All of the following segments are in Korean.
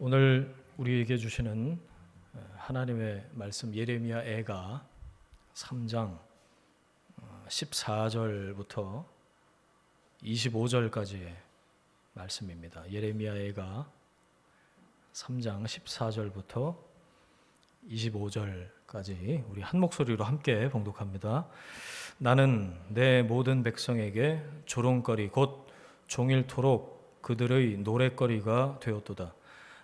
오늘 우리에게 주시는 하나님의 말씀 예레미야 애가 3장 14절부터 25절까지의 말씀입니다. 예레미야 애가 3장 14절부터 25절까지 우리 한 목소리로 함께 봉독합니다. 나는 내 모든 백성에게 조롱거리 곧 종일토록 그들의 노랫거리가 되었도다.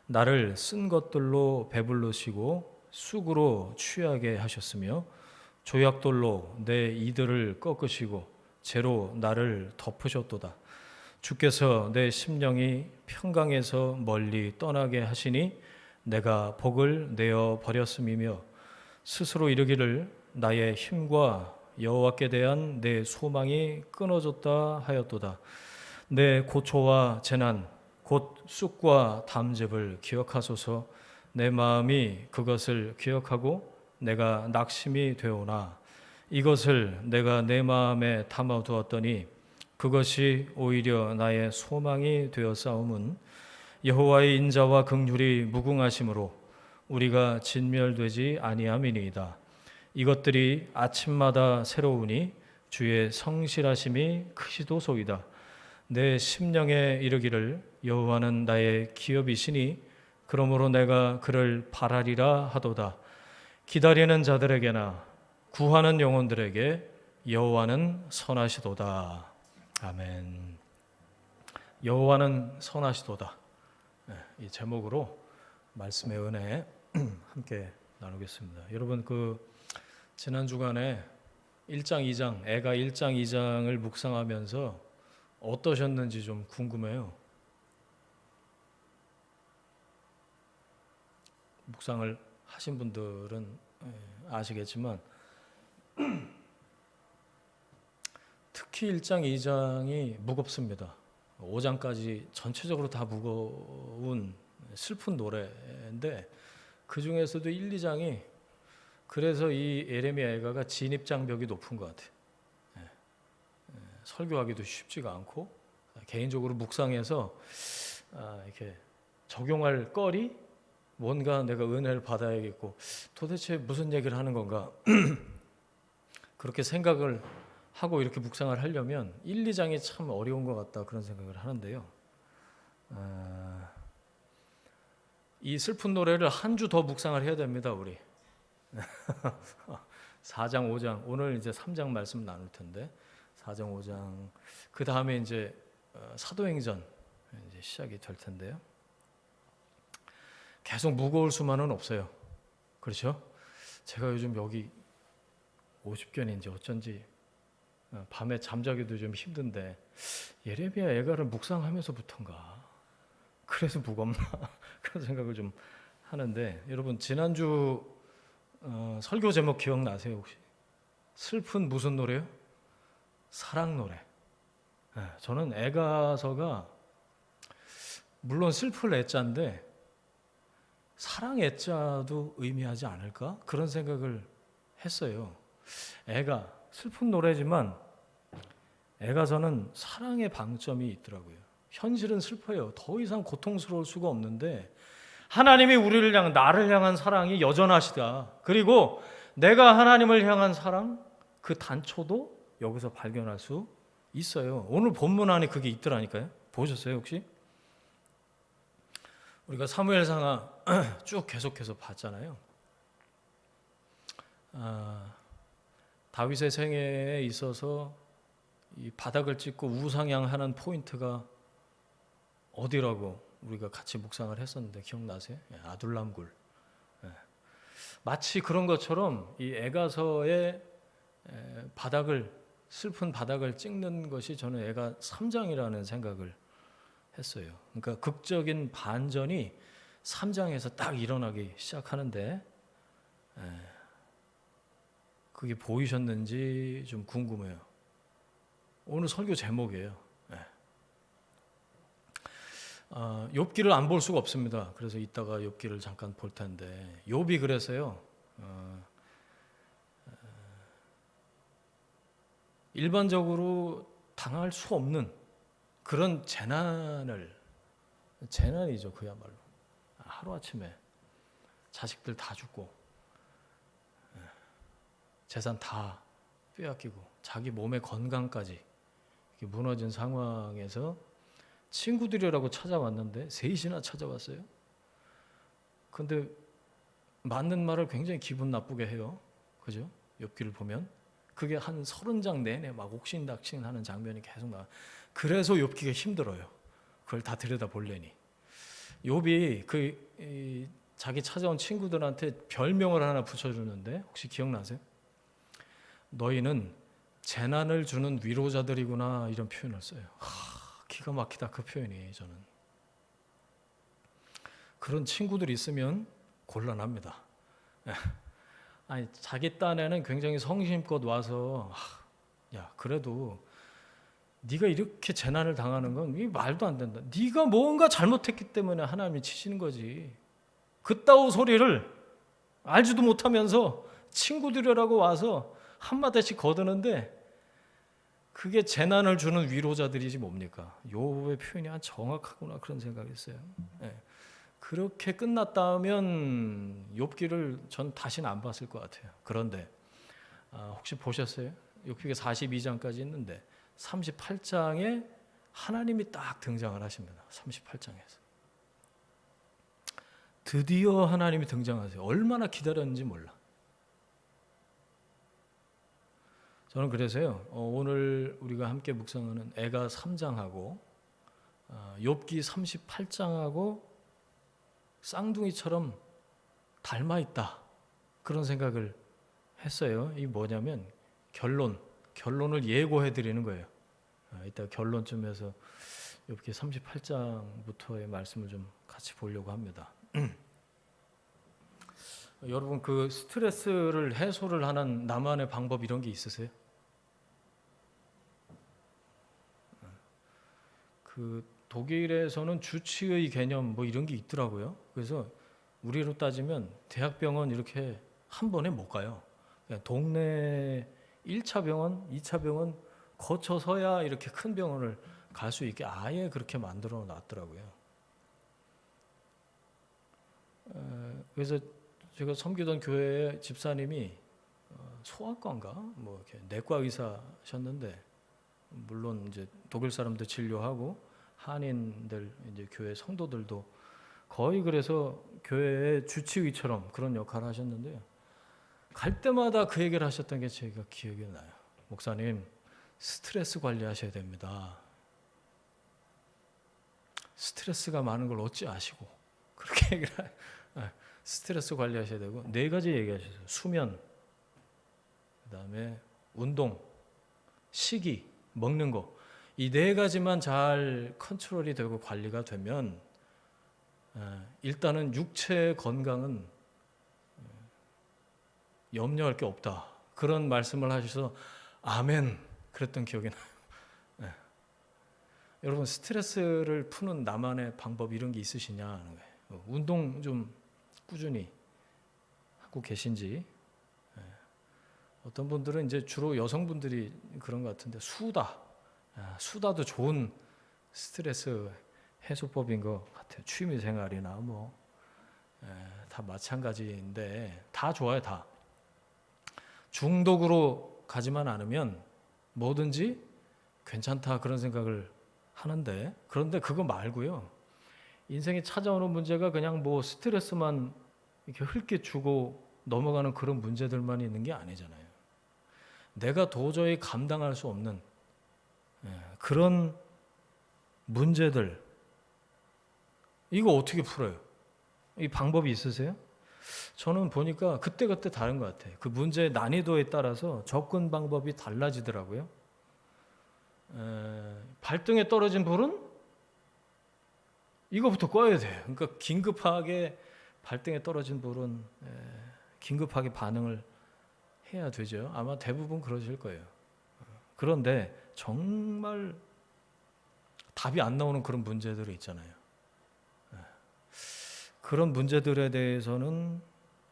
나를 쓴 것들로 배부르시고 쑥으로 취하게 하셨으며 조약돌로 내 이들을 꺾으시고 재로 나를 덮으셨도다. 주께서 내 심령이 평강에서 멀리 떠나게 하시니 내가 복을 내어 버렸음이며 스스로 이르기를 나의 힘과 여호와께 대한 내 소망이 끊어졌다 하였도다. 내 고초와 재난 곧 쑥과 담즙을 기억하소서. 내 마음이 그것을 기억하고 내가 낙심이 되오나 이것을 내가 내 마음에 담아두었더니 그것이 오히려 나의 소망이 되었사옴은 여호와의 인자와 긍휼이 무궁하심으로 우리가 진멸되지 아니함이니이다. 이것들이 아침마다 새로우니 주의 성실하심이 크시도소이다. 내 심령에 이르기를 여호와는 나의 기업이시니 그러므로 내가 그를 바라리라 하도다. 기다리는 자들에게나 구하는 영혼들에게 여호와는 선하시도다. 아멘. 여호와는 선하시도다. 이 제목으로 말씀의 은혜 함께 나누겠습니다. 여러분 지난 주간에 1장 2장 애가 1장 2장을 묵상하면서 어떠셨는지 좀 궁금해요. 묵상을 하신 분들은 아시겠지만 특히 1장 2장이 무겁습니다. 5장까지 전체적으로 다 무거운 슬픈 노래인데 그 중에서도 1, 2장이 그래서 이 예레미야 애가가 진입장벽이 높은 것 같아요. 설교하기도 쉽지가 않고 개인적으로 묵상해서 이렇게 적용할 거리, 뭔가 내가 은혜를 받아야겠고 도대체 무슨 얘기를 하는 건가 그렇게 생각을 하고 이렇게 묵상을 하려면 1, 2장이 참 어려운 것 같다 그런 생각을 하는데요. 이 슬픈 노래를 한 주 더 묵상을 해야 됩니다. 우리 4장 5장 오늘 이제 3장 말씀 나눌 텐데 4장 5장 그 다음에 이제 사도행전 이제 시작이 될 텐데요. 계속 무거울 수만은 없어요. 그렇죠? 제가 요즘 여기 50견인지 어쩐지 밤에 잠자기도 좀 힘든데 예레미야 애가를 묵상하면서부터인가 그래서 무겁나 그런 생각을 좀 하는데 여러분 지난주 설교 제목 기억나세요 혹시? 슬픈 무슨 노래요? 사랑 노래. 저는 애가서가 물론 슬플 애자인데 사랑 애자도 의미하지 않을까? 그런 생각을 했어요. 애가 슬픈 노래지만 애가서는 사랑의 방점이 있더라고요. 현실은 슬퍼요. 더 이상 고통스러울 수가 없는데 하나님이 우리를 향한 나를 향한 사랑이 여전하시다. 그리고 내가 하나님을 향한 사랑 그 단초도 여기서 발견할 수 있어요. 오늘 본문 안에 그게 있더라니까요. 보셨어요 혹시? 우리가 사무엘상하 쭉 계속해서 봤잖아요. 다윗의 생애에 있어서 이 바닥을 찍고 우상향하는 포인트가 어디라고 우리가 같이 묵상을 했었는데 기억나세요? 아둘람굴. 마치 그런 것처럼 이 애가서의 슬픈 바닥을 찍는 것이 저는 애가 3장이라는 생각을 했어요. 그러니까 극적인 반전이 3장에서 딱 일어나기 시작하는데 그게 보이셨는지 좀 궁금해요. 오늘 설교 제목이에요. 욥기를 안 볼 수가 없습니다. 그래서 이따가 욥기를 잠깐 볼 텐데 욥이 그래서요. 일반적으로 당할 수 없는 그런 재난이죠 그야말로 하루아침에 자식들 다 죽고 재산 다 빼앗기고 자기 몸의 건강까지 이렇게 무너진 상황에서 친구들이라고 찾아왔는데 셋이나 찾아왔어요. 근데 맞는 말을 굉장히 기분 나쁘게 해요. 그죠? 욥기를 보면 그게 한 30장 내내 막 옥신각신하는 장면이 계속 나와. 그래서 욥기가 힘들어요. 그걸 다 들여다 보려니. 욥이 자기 찾아온 친구들한테 별명을 하나 붙여주는데 혹시 기억나세요? 너희는 재난을 주는 위로자들이구나 이런 표현을 써요. 기가 막히다 그 표현이. 저는 그런 친구들이 있으면 곤란합니다. 아니 자기 딴에는 굉장히 성심껏 와서 야 그래도 네가 이렇게 재난을 당하는 건 이게 말도 안 된다. 네가 뭔가 잘못했기 때문에 하나님이 치시는 거지. 그따위 소리를 알지도 못하면서 친구들이라고 와서 한마디씩 거드는데 그게 재난을 주는 위로자들이지 뭡니까? 욥의 표현이 한 정확하구나 그런 생각이 있어요. 네. 그렇게 끝났다면 욥기를 전 다시는 안 봤을 것 같아요. 그런데 혹시 보셨어요? 욥기가 42장까지 있는데 38장에 하나님이 딱 등장을 하십니다. 38장에서 드디어 하나님이 등장하세요. 얼마나 기다렸는지 몰라. 저는 그래서요 오늘 우리가 함께 묵상하는 애가 3장하고 욥기 38장하고 쌍둥이처럼 닮아 있다 그런 생각을 했어요. 이게 뭐냐면 결론을 예고해 드리는 거예요. 이따 결론쯤에서 욥기 38장부터의 말씀을 좀 같이 보려고 합니다. 여러분 그 스트레스를 해소를 하는 나만의 방법 이런 게 있으세요? 그 독일에서는 주치의 개념 뭐 이런 게 있더라고요. 그래서 우리로 따지면 대학병원 이렇게 한 번에 못 가요. 그냥 동네 1차 병원, 2차 병원 거쳐서야 이렇게 큰 병원을 갈 수 있게 아예 그렇게 만들어 놨더라고요. 그래서 제가 섬기던 교회에 집사님이 소아과인가 뭐 이렇게 내과 의사셨는데 물론 이제 독일 사람들 진료하고 한인들 이제 교회 성도들도 거의 그래서 교회의 주치의처럼 그런 역할을 하셨는데요. 갈 때마다 그 얘기를 하셨던 게 제가 기억이 나요. 목사님, 스트레스 관리하셔야 됩니다. 스트레스가 많은 걸 어찌 아시고 그렇게 얘기를 해요. 스트레스 관리하셔야 되고 4가지 얘기하셨어요. 수면, 그다음에 운동, 식이, 먹는 거. 이 4가지만 잘 컨트롤이 되고 관리가 되면 일단은 육체 건강은 염려할 게 없다. 그런 말씀을 하셔서 아멘 그랬던 기억이 나요. 네. 여러분 스트레스를 푸는 나만의 방법 이런 게 있으시냐 하는 거예요. 운동 좀 꾸준히 하고 계신지. 어떤 분들은 이제 주로 여성분들이 그런 것 같은데 수다도 좋은 스트레스 해소법인 것 같아요. 취미생활이나 뭐 다 마찬가지인데 다 좋아요. 다 중독으로 가지만 않으면 뭐든지 괜찮다 그런 생각을 하는데 그런데 그거 말고요. 인생에 찾아오는 문제가 그냥 뭐 스트레스만 이렇게 흘게 주고 넘어가는 그런 문제들만 있는 게 아니잖아요. 내가 도저히 감당할 수 없는 그런 문제들 이거 어떻게 풀어요? 이 방법이 있으세요? 저는 보니까 그때그때 다른 것 같아요. 그 문제의 난이도에 따라서 접근 방법이 달라지더라고요. 발등에 떨어진 불은 이거부터 꺼야 돼요. 그러니까 긴급하게 발등에 떨어진 불은 긴급하게 반응을 해야 되죠. 아마 대부분 그러실 거예요. 그런데 정말 답이 안 나오는 그런 문제들이 있잖아요. 그런 문제들에 대해서는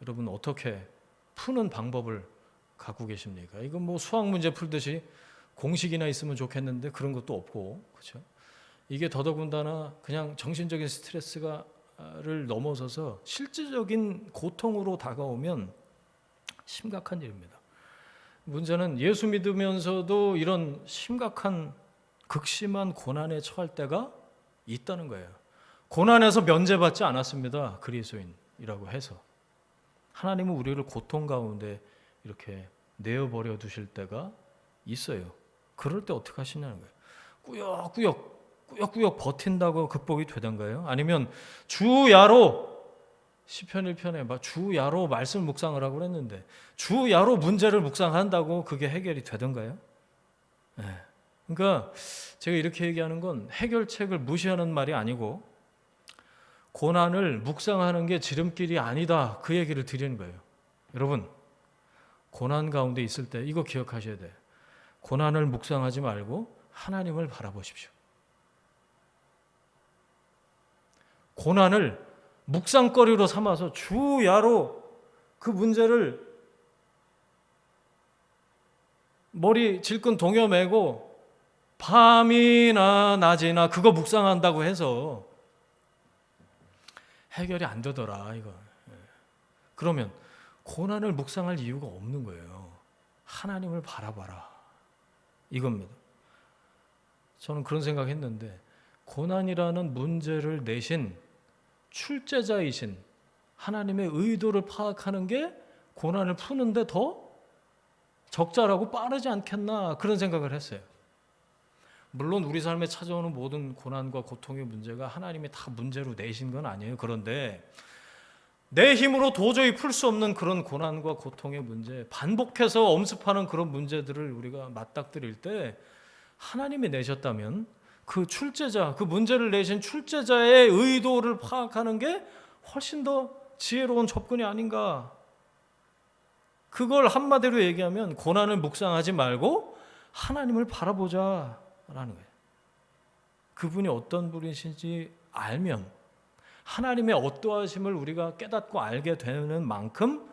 여러분 어떻게 푸는 방법을 갖고 계십니까? 이건 뭐 수학 문제 풀듯이 공식이나 있으면 좋겠는데 그런 것도 없고, 그렇죠? 이게 더더군다나 그냥 정신적인 스트레스가 넘어서서 실질적인 고통으로 다가오면 심각한 일입니다. 문제는 예수 믿으면서도 이런 심각한 극심한 고난에 처할 때가 있다는 거예요. 고난에서 면제받지 않았습니다. 그리스도인이라고 해서. 하나님은 우리를 고통 가운데 이렇게 내어버려 두실 때가 있어요. 그럴 때 어떻게 하시냐는 거예요. 꾸역꾸역 버틴다고 극복이 되던가요? 아니면 주야로 시편 1편에 주야로 말씀 묵상을 하고 그랬는데 주야로 문제를 묵상한다고 그게 해결이 되던가요? 네. 그러니까 제가 이렇게 얘기하는 건 해결책을 무시하는 말이 아니고 고난을 묵상하는 게 지름길이 아니다 그 얘기를 드리는 거예요. 여러분 고난 가운데 있을 때 이거 기억하셔야 돼요. 고난을 묵상하지 말고 하나님을 바라보십시오. 고난을 묵상거리로 삼아서 주야로 그 문제를 머리 질끈 동여매고 밤이나 낮이나 그거 묵상한다고 해서 해결이 안 되더라 이거. 그러면 고난을 묵상할 이유가 없는 거예요. 하나님을 바라봐라 이겁니다. 저는 그런 생각했는데 고난이라는 문제를 내신 출제자이신 하나님의 의도를 파악하는 게 고난을 푸는데 더 적절하고 빠르지 않겠나 그런 생각을 했어요. 물론 우리 삶에 찾아오는 모든 고난과 고통의 문제가 하나님이 다 문제로 내신 건 아니에요. 그런데 내 힘으로 도저히 풀 수 없는 그런 고난과 고통의 문제, 반복해서 엄습하는 그런 문제들을 우리가 맞닥뜨릴 때 하나님이 내셨다면 그 출제자, 그 문제를 내신 출제자의 의도를 파악하는 게 훨씬 더 지혜로운 접근이 아닌가. 그걸 한마디로 얘기하면 고난을 묵상하지 말고 하나님을 바라보자라는 거예요. 그분이 어떤 분이신지 알면 하나님의 어떠하심을 우리가 깨닫고 알게 되는 만큼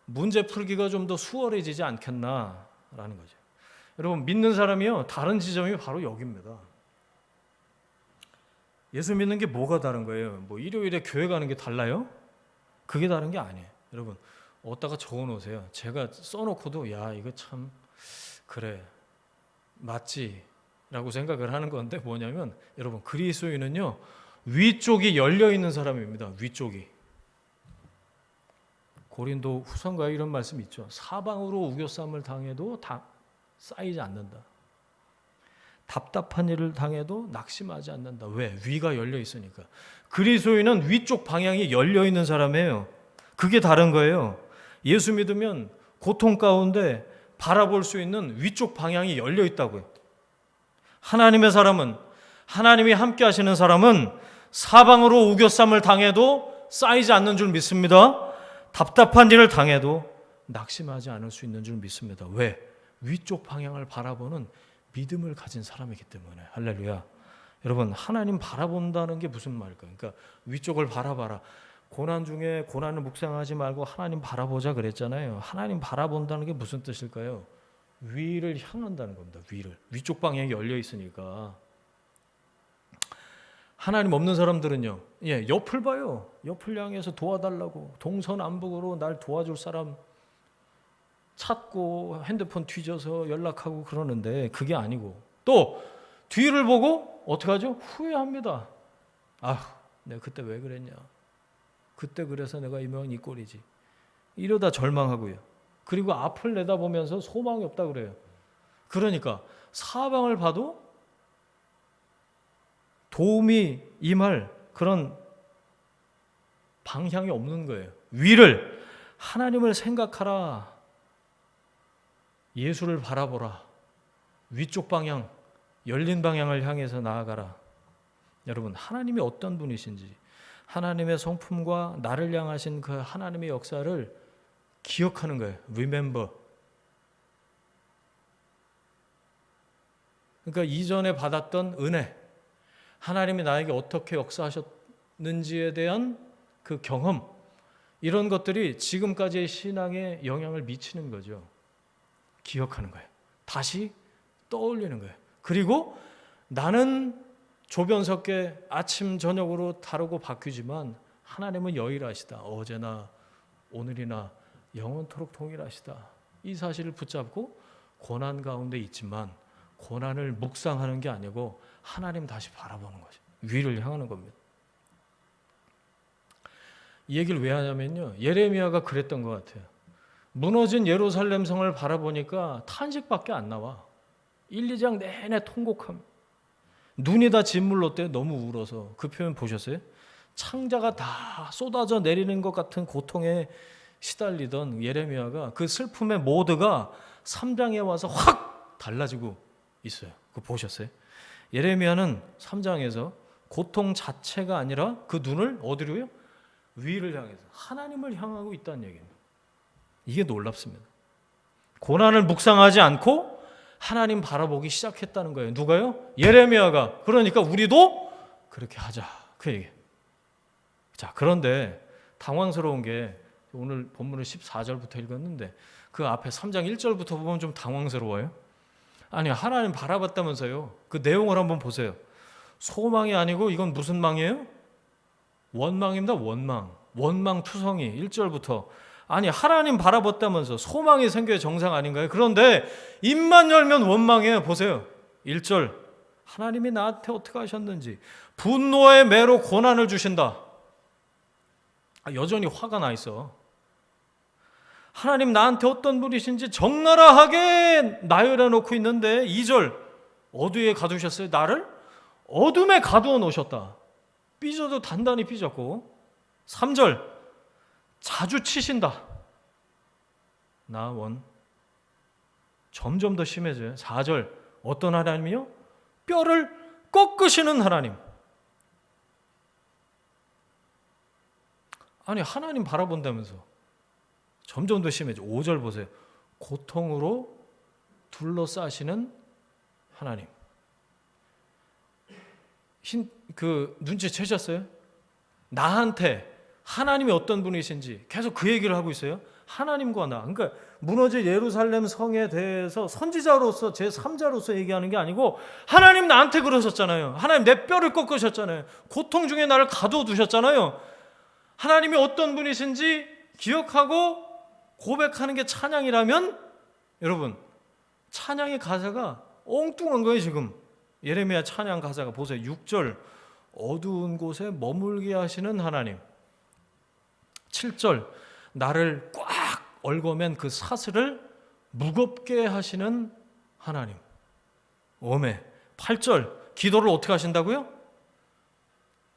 문제 풀기가 좀 더 수월해지지 않겠나라는 거죠. 여러분 믿는 사람이요 다른 지점이 바로 여기입니다. 예수 믿는 게 뭐가 다른 거예요? 뭐 일요일에 교회 가는 게 달라요? 그게 다른 게 아니에요. 여러분 어디다가 적어놓으세요. 제가 써놓고도 야 이거 참 그래 맞지 라고 생각을 하는 건데 뭐냐면 여러분 그리스도인은요 위쪽이 열려있는 사람입니다. 위쪽이. 고린도 후서인가에 이런 말씀이 있죠. 사방으로 우겨쌈을 당해도 쌓이지 않는다. 답답한 일을 당해도 낙심하지 않는다. 왜? 위가 열려 있으니까. 그리스도인은 위쪽 방향이 열려 있는 사람이에요. 그게 다른 거예요. 예수 믿으면 고통 가운데 바라볼 수 있는 위쪽 방향이 열려 있다고요. 하나님의 사람은 하나님이 함께 하시는 사람은 사방으로 우겨쌈을 당해도 쌓이지 않는 줄 믿습니다. 답답한 일을 당해도 낙심하지 않을 수 있는 줄 믿습니다. 왜? 위쪽 방향을 바라보는 믿음을 가진 사람이기 때문에. 할렐루야. 여러분 하나님 바라본다는 게 무슨 말일까요? 그러니까 위쪽을 바라봐라. 고난 중에 고난을 묵상하지 말고 하나님 바라보자 그랬잖아요. 하나님 바라본다는 게 무슨 뜻일까요? 위를 향한다는 겁니다. 위를. 위쪽 방향이 열려 있으니까. 하나님 없는 사람들은요. 옆을 봐요. 옆을 향해서 도와달라고. 동서남북으로 날 도와줄 사람 찾고 핸드폰 뒤져서 연락하고 그러는데 그게 아니고 또 뒤를 보고 어떻게 하죠? 후회합니다. 내가 그때 왜 그랬냐. 그때 그래서 내가 이명 이 꼴이지. 이러다 절망하고요. 그리고 앞을 내다보면서 소망이 없다 그래요. 그러니까 사방을 봐도 도움이 임할 그런 방향이 없는 거예요. 위를 하나님을 생각하라. 예수를 바라보라. 위쪽 방향, 열린 방향을 향해서 나아가라. 여러분 하나님이 어떤 분이신지 하나님의 성품과 나를 향하신 그 하나님의 역사를 기억하는 거예요. Remember. 그러니까 이전에 받았던 은혜, 하나님이 나에게 어떻게 역사하셨는지에 대한 그 경험, 이런 것들이 지금까지의 신앙에 영향을 미치는 거죠. 기억하는 거예요. 다시 떠올리는 거예요. 그리고 나는 조변석계 아침 저녁으로 다르고 바뀌지만 하나님은 유일하시다. 어제나 오늘이나 영원토록 동일하시다. 이 사실을 붙잡고 고난 가운데 있지만 고난을 묵상하는 게 아니고 하나님 다시 바라보는 거죠. 위를 향하는 겁니다. 이 얘기를 왜 하냐면요, 예레미야가 그랬던 것 같아요. 무너진 예루살렘 성을 바라보니까 탄식밖에 안 나와. 1, 2장 내내 통곡합니다. 눈이 다 진물로 때 너무 울어서. 그 표현 보셨어요? 창자가 다 쏟아져 내리는 것 같은 고통에 시달리던 예레미야가 그 슬픔의 모드가 3장에 와서 확 달라지고 있어요. 그거 보셨어요? 예레미야는 3장에서 고통 자체가 아니라 그 눈을 어디로요? 위를 향해서 하나님을 향하고 있다는 얘기입니다. 이게 놀랍습니다. 고난을 묵상하지 않고 하나님 바라보기 시작했다는 거예요. 누가요? 예레미야가. 그러니까 우리도 그렇게 하자. 그 얘기. 자, 그런데 당황스러운 게 오늘 본문을 14절부터 읽었는데 그 앞에 3장 1절부터 보면 좀 당황스러워요. 아니, 하나님 바라봤다면서요. 그 내용을 한번 보세요. 소망이 아니고 이건 무슨 망이에요? 원망입니다. 원망투성이 1절부터. 아니, 하나님 바라봤다면서 소망이 생겨야 정상 아닌가요? 그런데 입만 열면 원망이에요. 보세요. 1절. 하나님이 나한테 어떻게 하셨는지 분노의 매로 고난을 주신다. 여전히 화가 나 있어. 하나님 나한테 어떤 분이신지 적나라하게 나열해 놓고 있는데 2절. 어디에 가두셨어요? 나를 어둠에 가두어 놓으셨다. 삐져도 단단히 삐졌고. 3절. 자주 치신다. 점점 더 심해져요. 4절. 어떤 하나님이요? 뼈를 꺾으시는 하나님. 아니, 하나님 바라본다면서 점점 더 심해져. 5절 보세요. 고통으로 둘러싸시는 하나님. 눈치채셨어요? 나한테 하나님이 어떤 분이신지 계속 그 얘기를 하고 있어요. 하나님과 나. 그러니까 무너질 예루살렘 성에 대해서 선지자로서 제3자로서 얘기하는 게 아니고 하나님 나한테 그러셨잖아요. 하나님 내 뼈를 꺾으셨잖아요. 고통 중에 나를 가두어 두셨잖아요. 하나님이 어떤 분이신지 기억하고 고백하는 게 찬양이라면 여러분, 찬양의 가사가 엉뚱한 거예요. 지금 예레미야 찬양 가사가 보세요. 6절. 어두운 곳에 머물게 하시는 하나님. 7절. 나를 꽉 얽어맨 그 사슬을 무겁게 하시는 하나님. 오메. 8절. 기도를 어떻게 하신다고요?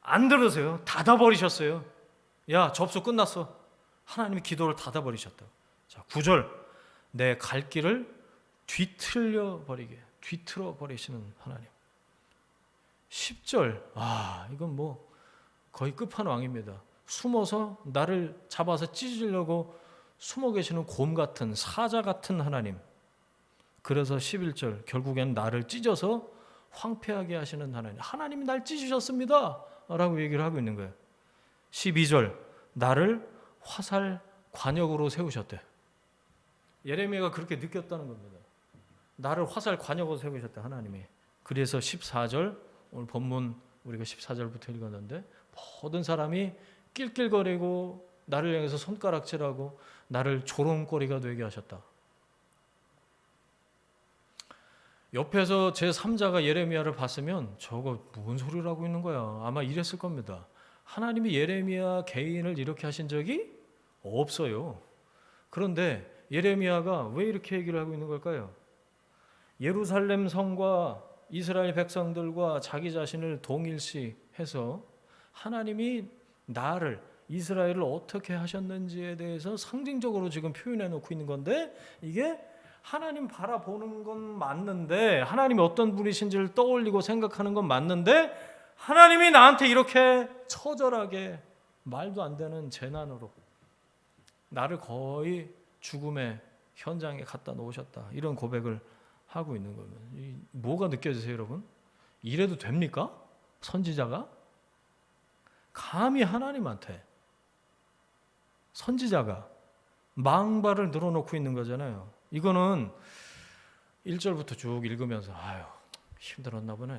안 들으세요. 닫아버리셨어요. 야, 접수 끝났어. 하나님이 기도를 닫아버리셨다. 자, 9절. 내 갈 길을 뒤틀어 버리시는 하나님. 10절. 이건 뭐 거의 끝판왕입니다. 숨어서 나를 잡아서 찢으려고 숨어 계시는 곰 같은 사자 같은 하나님. 그래서 11절. 결국엔 나를 찢어서 황폐하게 하시는 하나님. 하나님이 날 찢으셨습니다 라고 얘기를 하고 있는 거예요. 12절. 나를 화살 관역으로 세우셨대. 예레미야가 그렇게 느꼈다는 겁니다. 나를 화살 관역으로 세우셨대, 하나님이. 그래서 14절, 오늘 본문 우리가 14절부터 읽었는데 모든 사람이 낄낄거리고 나를 향해서 손가락질하고 나를 조롱거리가 되게 하셨다. 옆에서 제3자가 예레미야를 봤으면 저거 뭔 소리를 하고 있는 거야. 아마 이랬을 겁니다. 하나님이 예레미야 개인을 이렇게 하신 적이 없어요. 그런데 예레미야가 왜 이렇게 얘기를 하고 있는 걸까요? 예루살렘 성과 이스라엘 백성들과 자기 자신을 동일시해서 하나님이 나를, 이스라엘을 어떻게 하셨는지에 대해서 상징적으로 지금 표현해 놓고 있는 건데, 이게 하나님 바라보는 건 맞는데, 하나님이 어떤 분이신지를 떠올리고 생각하는 건 맞는데, 하나님이 나한테 이렇게 처절하게 말도 안 되는 재난으로 나를 거의 죽음의 현장에 갖다 놓으셨다. 이런 고백을 하고 있는 거면 뭐가 느껴지세요, 여러분? 이래도 됩니까? 선지자가? 감히 하나님한테 선지자가 망발을 늘어놓고 있는 거잖아요. 이거는 1절부터 쭉 읽으면서 아유, 힘들었나 보네.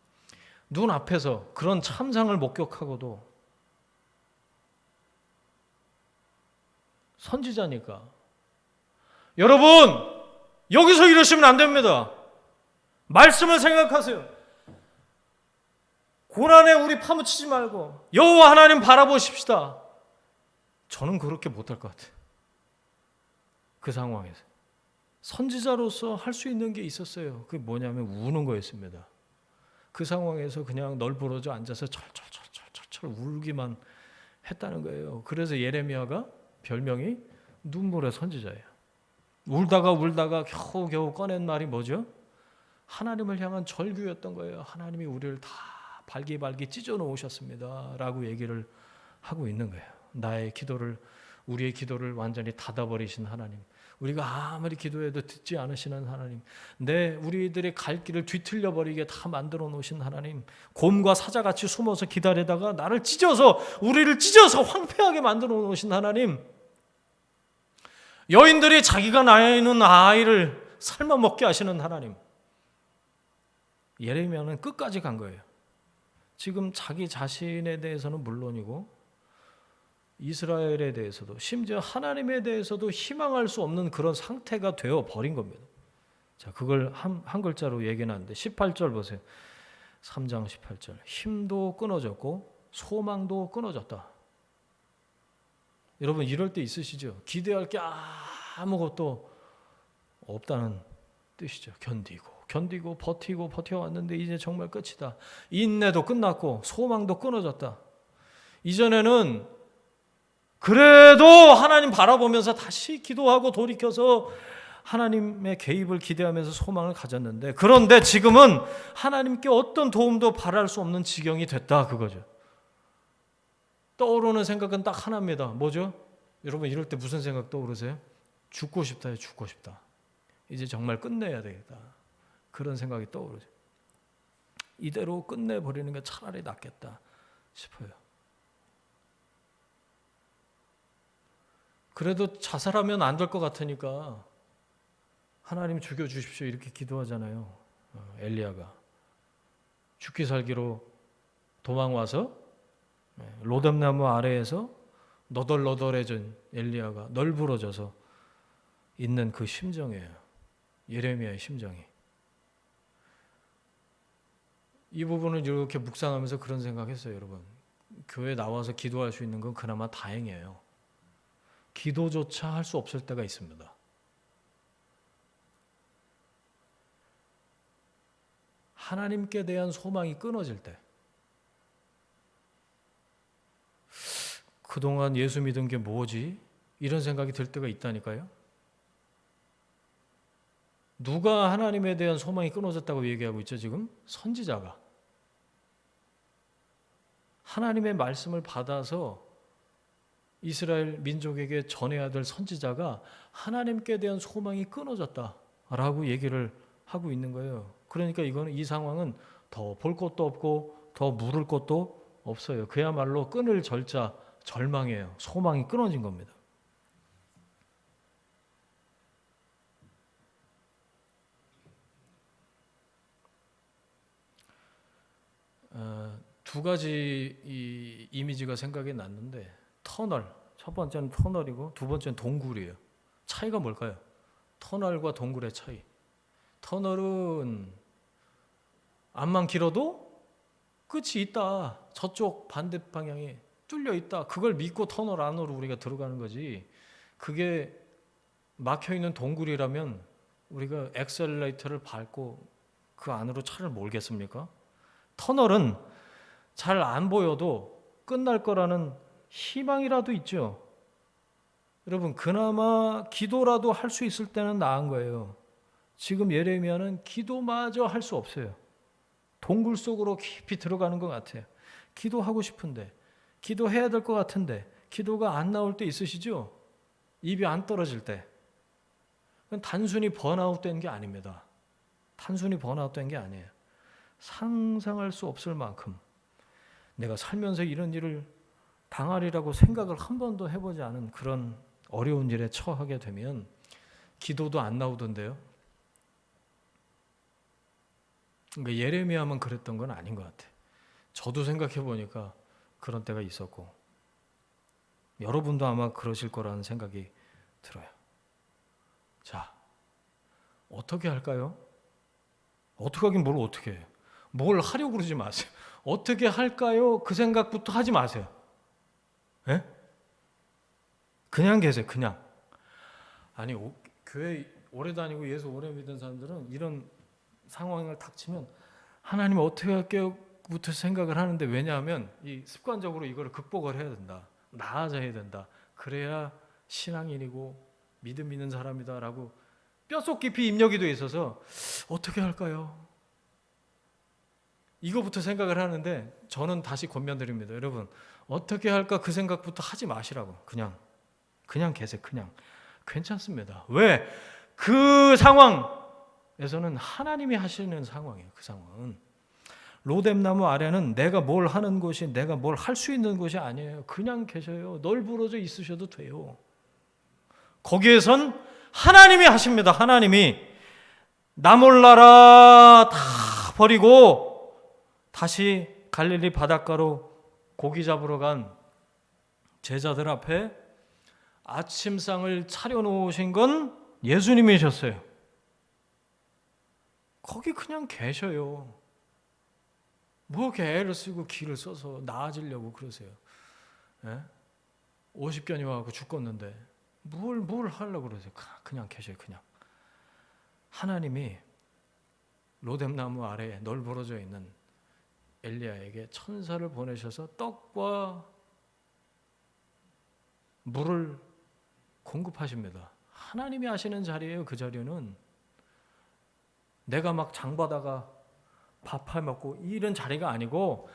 눈앞에서 그런 참상을 목격하고도 선지자니까. 여러분, 여기서 이러시면 안 됩니다. 말씀을 생각하세요. 고난에 우리 파묻히지 말고 여호와 하나님 바라보십시다. 저는 그렇게 못할 것 같아요. 그 상황에서 선지자로서 할 수 있는 게 있었어요. 그게 뭐냐면 우는 거였습니다. 그 상황에서 그냥 널브러져 앉아서 철철철철철철 울기만 했다는 거예요. 그래서 예레미야가 별명이 눈물의 선지자예요. 울다가 겨우 꺼낸 말이 뭐죠? 하나님을 향한 절규였던 거예요. 하나님이 우리를 다 발기발기 찢어 놓으셨습니다 라고 얘기를 하고 있는 거예요. 우리의 기도를 완전히 닫아버리신 하나님, 우리가 아무리 기도해도 듣지 않으시는 하나님, 우리들의 갈 길을 뒤틀려버리게 다 만들어 놓으신 하나님, 곰과 사자같이 숨어서 기다리다가 우리를 찢어서 황폐하게 만들어 놓으신 하나님, 여인들이 자기가 낳는 아이를 삶아 먹게 하시는 하나님. 예레미야는 끝까지 간 거예요. 지금 자기 자신에 대해서는 물론이고 이스라엘에 대해서도, 심지어 하나님에 대해서도 희망할 수 없는 그런 상태가 되어 버린 겁니다. 자, 그걸 한 글자로 얘기하는데 18절 보세요. 3장 18절. 힘도 끊어졌고 소망도 끊어졌다. 여러분, 이럴 때 있으시죠? 기대할 게 아무것도 없다는 뜻이죠. 견디고 버텨왔는데 이제 정말 끝이다. 인내도 끝났고 소망도 끊어졌다. 이전에는 그래도 하나님 바라보면서 다시 기도하고 돌이켜서 하나님의 개입을 기대하면서 소망을 가졌는데, 그런데 지금은 하나님께 어떤 도움도 바랄 수 없는 지경이 됐다, 그거죠. 떠오르는 생각은 딱 하나입니다. 뭐죠? 여러분, 이럴 때 무슨 생각 떠오르세요? 죽고 싶다요. 죽고 싶다. 이제 정말 끝내야 되겠다. 그런 생각이 떠오르죠. 이대로 끝내버리는 게 차라리 낫겠다 싶어요. 그래도 자살하면 안 될 것 같으니까 하나님 죽여주십시오 이렇게 기도하잖아요. 엘리야가 죽기 살기로 도망와서 로뎀나무 아래에서 너덜너덜해진 엘리야가 널브러져서 있는 그 심정이에요. 예레미야의 심정이. 이 부분을 이렇게 묵상하면서 그런 생각했어요. 여러분, 교회 나와서 기도할 수 있는 건 그나마 다행이에요. 기도조차 할 수 없을 때가 있습니다. 하나님께 대한 소망이 끊어질 때, 그동안 예수 믿은 게 뭐지? 이런 생각이 들 때가 있다니까요. 누가 하나님에 대한 소망이 끊어졌다고 얘기하고 있죠, 지금? 선지자가. 하나님의 말씀을 받아서 이스라엘 민족에게 전해야 될 선지자가 하나님께 대한 소망이 끊어졌다라고 얘기를 하고 있는 거예요. 그러니까 이 상황은 더 볼 것도 없고 더 물을 것도 없어요. 그야말로 끊을 절자, 절망이에요. 소망이 끊어진 겁니다. 두 가지 이미지가 생각이 났는데, 터널, 첫 번째는 터널이고 두 번째는 동굴이에요. 차이가 뭘까요? 터널과 동굴의 차이. 터널은 암만 길어도 끝이 있다. 저쪽 반대 방향에 뚫려 있다. 그걸 믿고 터널 안으로 우리가 들어가는 거지. 그게 막혀있는 동굴이라면 우리가 엑셀레이터를 밟고 그 안으로 차를 몰겠습니까? 터널은 잘 안 보여도 끝날 거라는 희망이라도 있죠. 여러분, 그나마 기도라도 할 수 있을 때는 나은 거예요. 지금 예레미야는 기도마저 할 수 없어요. 동굴 속으로 깊이 들어가는 것 같아요. 기도하고 싶은데, 기도해야 될 것 같은데 기도가 안 나올 때 있으시죠? 입이 안 떨어질 때. 그건 단순히 번아웃된 게 아닙니다. 단순히 번아웃된 게 아니에요. 상상할 수 없을 만큼 내가 살면서 이런 일을 당하리라고 생각을 한 번도 해보지 않은 그런 어려운 일에 처하게 되면 기도도 안 나오던데요. 그러니까 예레미야만 그랬던 건 아닌 것 같아요. 저도 생각해 보니까 그런 때가 있었고 여러분도 아마 그러실 거라는 생각이 들어요. 자, 어떻게 할까요? 어떻게 하긴 뭘 어떻게 해요? 뭘 하려고 그러지 마세요. 어떻게 할까요? 그 생각부터 하지 마세요. 예? 그냥 계세요. 그냥. 아니 교회 오래 다니고 예수 오래 믿은 사람들은 이런 상황을 닥치면 하나님 어떻게 할게요부터 생각을 하는데, 왜냐하면 이 습관적으로 이거를 극복을 해야 된다. 나아져야 된다. 그래야 신앙인이고 믿음 있는 사람이다라고 뼛속 깊이 입력이 돼 있어서 어떻게 할까요? 이거부터 생각을 하는데 저는 다시 권면드립니다. 여러분 어떻게 할까 그 생각부터 하지 마시라고. 그냥 계세요. 그냥 괜찮습니다. 왜? 그 상황에서는 하나님이 하시는 상황이에요. 그 상황은 로뎀나무 아래는 내가 뭘 하는 곳이, 내가 뭘 할 수 있는 곳이 아니에요. 그냥 계셔요. 널브러져 있으셔도 돼요. 거기에선 하나님이 하십니다. 하나님이 나 몰라라 다 버리고 다시 갈릴리 바닷가로 고기 잡으러 간 제자들 앞에 아침상을 차려놓으신 건 예수님이셨어요. 거기 그냥 계셔요. 뭐 이렇게 애를 쓰고 기를 써서 나아지려고 그러세요. 예? 50견이 와서 죽겠는데 뭘 하려고 그러세요. 그냥 계셔요. 그냥. 하나님이 로뎀나무 아래에 널브러져 있는 엘리야에게 천사를 보내셔서 떡과 물을 공급하십니다. 하나님이 하시는 자리예요. 그 자리는 내가 막 장바다가 밥 해먹고 이런 자리가 아니고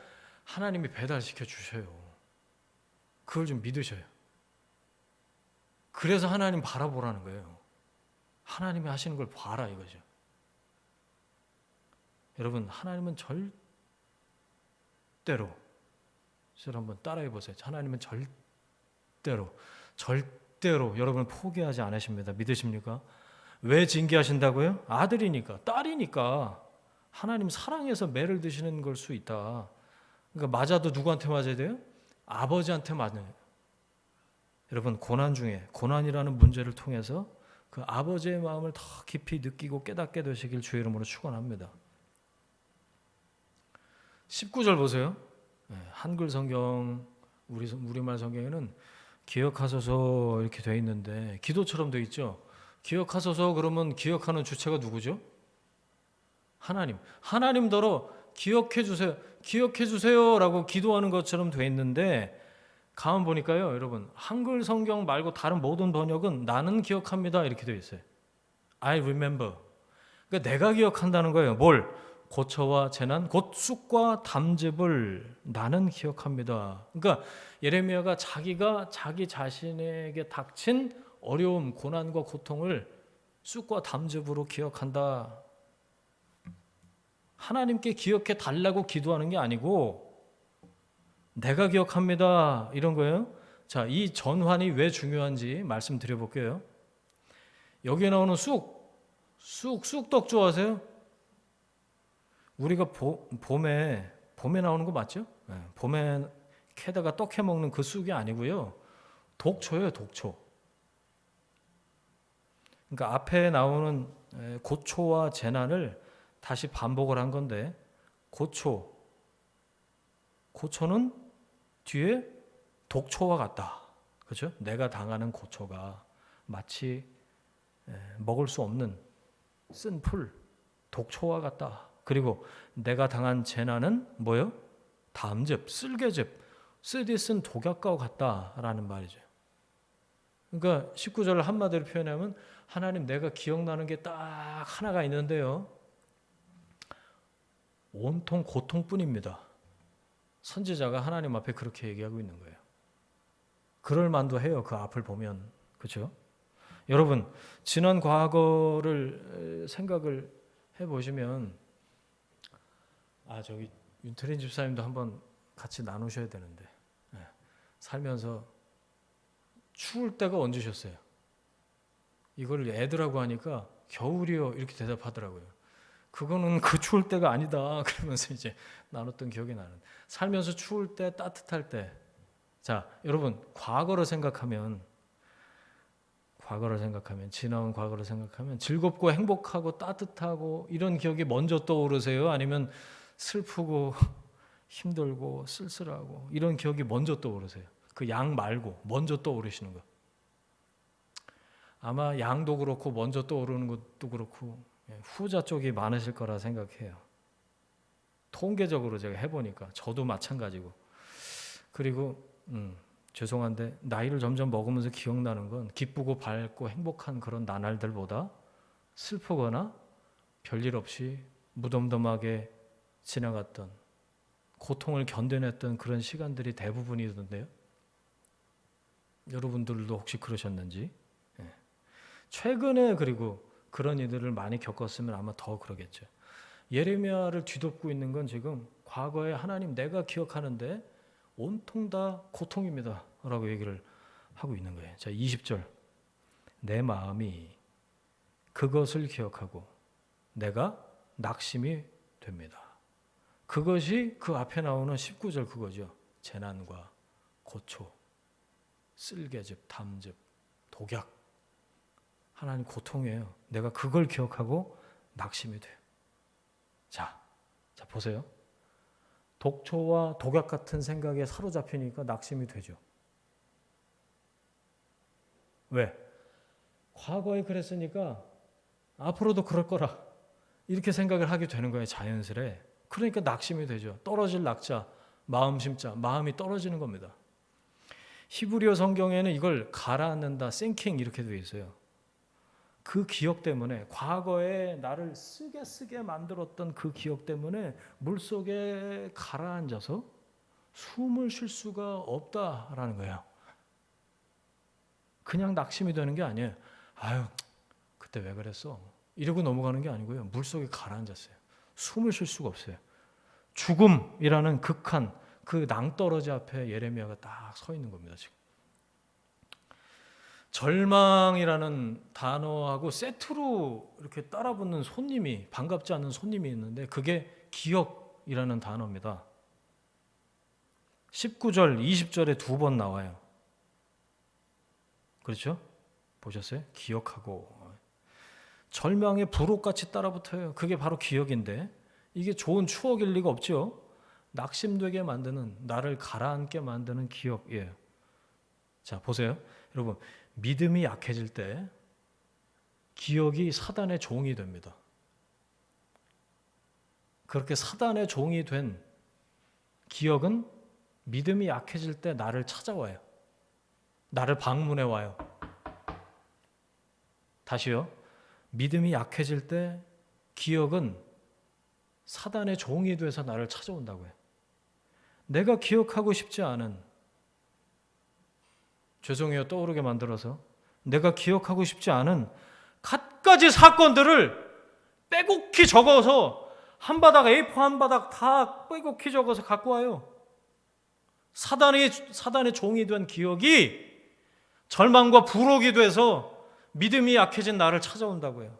하나님이 배달시켜 주셔요. 그걸 좀 믿으셔요. 그래서 하나님 바라보라는 거예요. 하나님이 하시는 걸 봐라 이거죠. 여러분 하나님은 절대로, 저를 한번 따라해 보세요. 하나님은 절대로 여러분을 포기하지 않으십니다. 믿으십니까? 왜 징계하신다고요? 아들이니까, 딸이니까. 하나님 사랑해서 매를 드시는 걸 수 있다. 그러니까 맞아도 누구한테 맞아야 돼요? 아버지한테 맞아요. 여러분 고난 중에, 고난이라는 문제를 통해서 그 아버지의 마음을 더 깊이 느끼고 깨닫게 되시길 주의 이름으로 축원합니다. 19절 보세요. 한글 성경, 우리말 성경에는 기억하소서 이렇게 돼 있는데 기도처럼 돼 있죠. 기억하소서 그러면 기억하는 주체가 누구죠? 하나님더러 기억해 주세요라고 기도하는 것처럼 돼 있는데, 가만 보니까요, 여러분 한글 성경 말고 다른 모든 번역은 나는 기억합니다 이렇게 돼 있어요. I remember. 그러니까 내가 기억한다는 거예요. 뭘? 고초와 재난, 곧 쑥과 담즙을 나는 기억합니다. 그러니까 예레미야가 자기가 자기 자신에게 닥친 어려움, 고난과 고통을 쑥과 담즙으로 기억한다. 하나님께 기억해 달라고 기도하는 게 아니고 내가 기억합니다 이런 거예요. 자, 이 전환이 왜 중요한지 말씀드려 볼게요. 여기에 나오는 쑥떡 좋아하세요? 우리가 봄에 나오는 거 맞죠? 봄에 캐다가 떡 해 먹는 그 쑥이 아니고요. 독초예요, 독초. 그러니까 앞에 나오는 고초와 재난을 다시 반복을 한 건데, 고초는 뒤에 독초와 같다. 그렇죠? 내가 당하는 고초가 마치 먹을 수 없는 쓴 풀, 독초와 같다. 그리고 내가 당한 재난은 뭐예요? 담즙, 쓸개즙, 쓰디 쓴 독약과 같다라는 말이죠. 그러니까 19절을 한마디로 표현하면 하나님 내가 기억나는 게 딱 하나가 있는데요. 온통 고통뿐입니다. 선지자가 하나님 앞에 그렇게 얘기하고 있는 거예요. 그럴 만도 해요. 그 앞을 보면. 그렇죠? 여러분 지난 과거를 생각을 해보시면, 저기 윤태린 집사님도 한번 같이 나누셔야 되는데, 살면서 추울 때가 언제셨어요? 이걸 애들하고 하니까 겨울이요 이렇게 대답하더라고요. 그거는 그 추울 때가 아니다. 그러면서 이제 나눴던 기억이 나는. 살면서 추울 때, 따뜻할 때. 자, 여러분, 과거를 생각하면, 지나온 과거를 생각하면 즐겁고 행복하고 따뜻하고 이런 기억이 먼저 떠오르세요? 아니면 슬프고 힘들고 쓸쓸하고 이런 기억이 먼저 떠오르세요? 그 양 말고 먼저 떠오르시는 거. 아마 양도 그렇고 먼저 떠오르는 것도 그렇고 후자 쪽이 많으실 거라 생각해요. 통계적으로 제가 해보니까 저도 마찬가지고. 그리고 죄송한데 나이를 점점 먹으면서 기억나는 건 기쁘고 밝고 행복한 그런 나날들보다 슬프거나 별일 없이 무덤덤하게 지나갔던 고통을 견뎌냈던 그런 시간들이 대부분이던데요. 여러분들도 혹시 그러셨는지. 최근에 그리고 그런 일들을 많이 겪었으면 아마 더 그러겠죠. 예레미야를 뒤덮고 있는 건 지금 과거에 하나님 내가 기억하는데 온통 다 고통입니다 라고 얘기를 하고 있는 거예요. 자, 20절 내 마음이 그것을 기억하고 내가 낙심이 됩니다. 그것이 그 앞에 나오는 19절 그거죠. 재난과 고초, 쓸개즙, 담즙, 독약. 하나님 고통이에요. 내가 그걸 기억하고 낙심이 돼요. 자 보세요. 독초와 독약 같은 생각에 사로잡히니까 낙심이 되죠. 왜? 과거에 그랬으니까 앞으로도 그럴 거라 이렇게 생각을 하게 되는 거예요. 자연스레. 그러니까 낙심이 되죠. 떨어질 낙자, 마음 심자, 마음이 떨어지는 겁니다. 히브리어 성경에는 이걸 가라앉는다, sinking 이렇게 되어 있어요. 그 기억 때문에 과거에 나를 쓰게 만들었던 그 기억 때문에 물속에 가라앉아서 숨을 쉴 수가 없다라는 거예요. 그냥 낙심이 되는 게 아니에요. 아유, 그때 왜 그랬어? 이러고 넘어가는 게 아니고요. 물속에 가라앉았어요. 숨을 쉴 수가 없어요. 죽음이라는 극한 그 낭떠러지 앞에 예레미야가 딱 서 있는 겁니다. 지금. 절망이라는 단어하고 세트로 이렇게 따라붙는 손님이, 반갑지 않은 손님이 있는데 그게 기억이라는 단어입니다. 19절, 20절에 2번 나와요. 그렇죠? 보셨어요? 기억하고. 절망의 부록같이 따라붙어요. 그게 바로 기억인데 이게 좋은 추억일 리가 없죠. 낙심되게 만드는, 나를 가라앉게 만드는 기억이에요. 자, 보세요. 여러분, 믿음이 약해질 때 기억이 사단의 종이 됩니다. 그렇게 사단의 종이 된 기억은 믿음이 약해질 때 나를 찾아와요. 나를 방문해 와요. 다시요. 믿음이 약해질 때 기억은 사단의 종이 돼서 나를 찾아온다고요. 내가 기억하고 싶지 않은, 죄송해요 떠오르게 만들어서, 내가 기억하고 싶지 않은 갖가지 사건들을 빼곡히 적어서 한 바닥 A4 한 바닥 다 빼곡히 적어서 갖고 와요. 사단의 종이 된 기억이 절망과 부록이 돼서 믿음이 약해진 나를 찾아온다고요.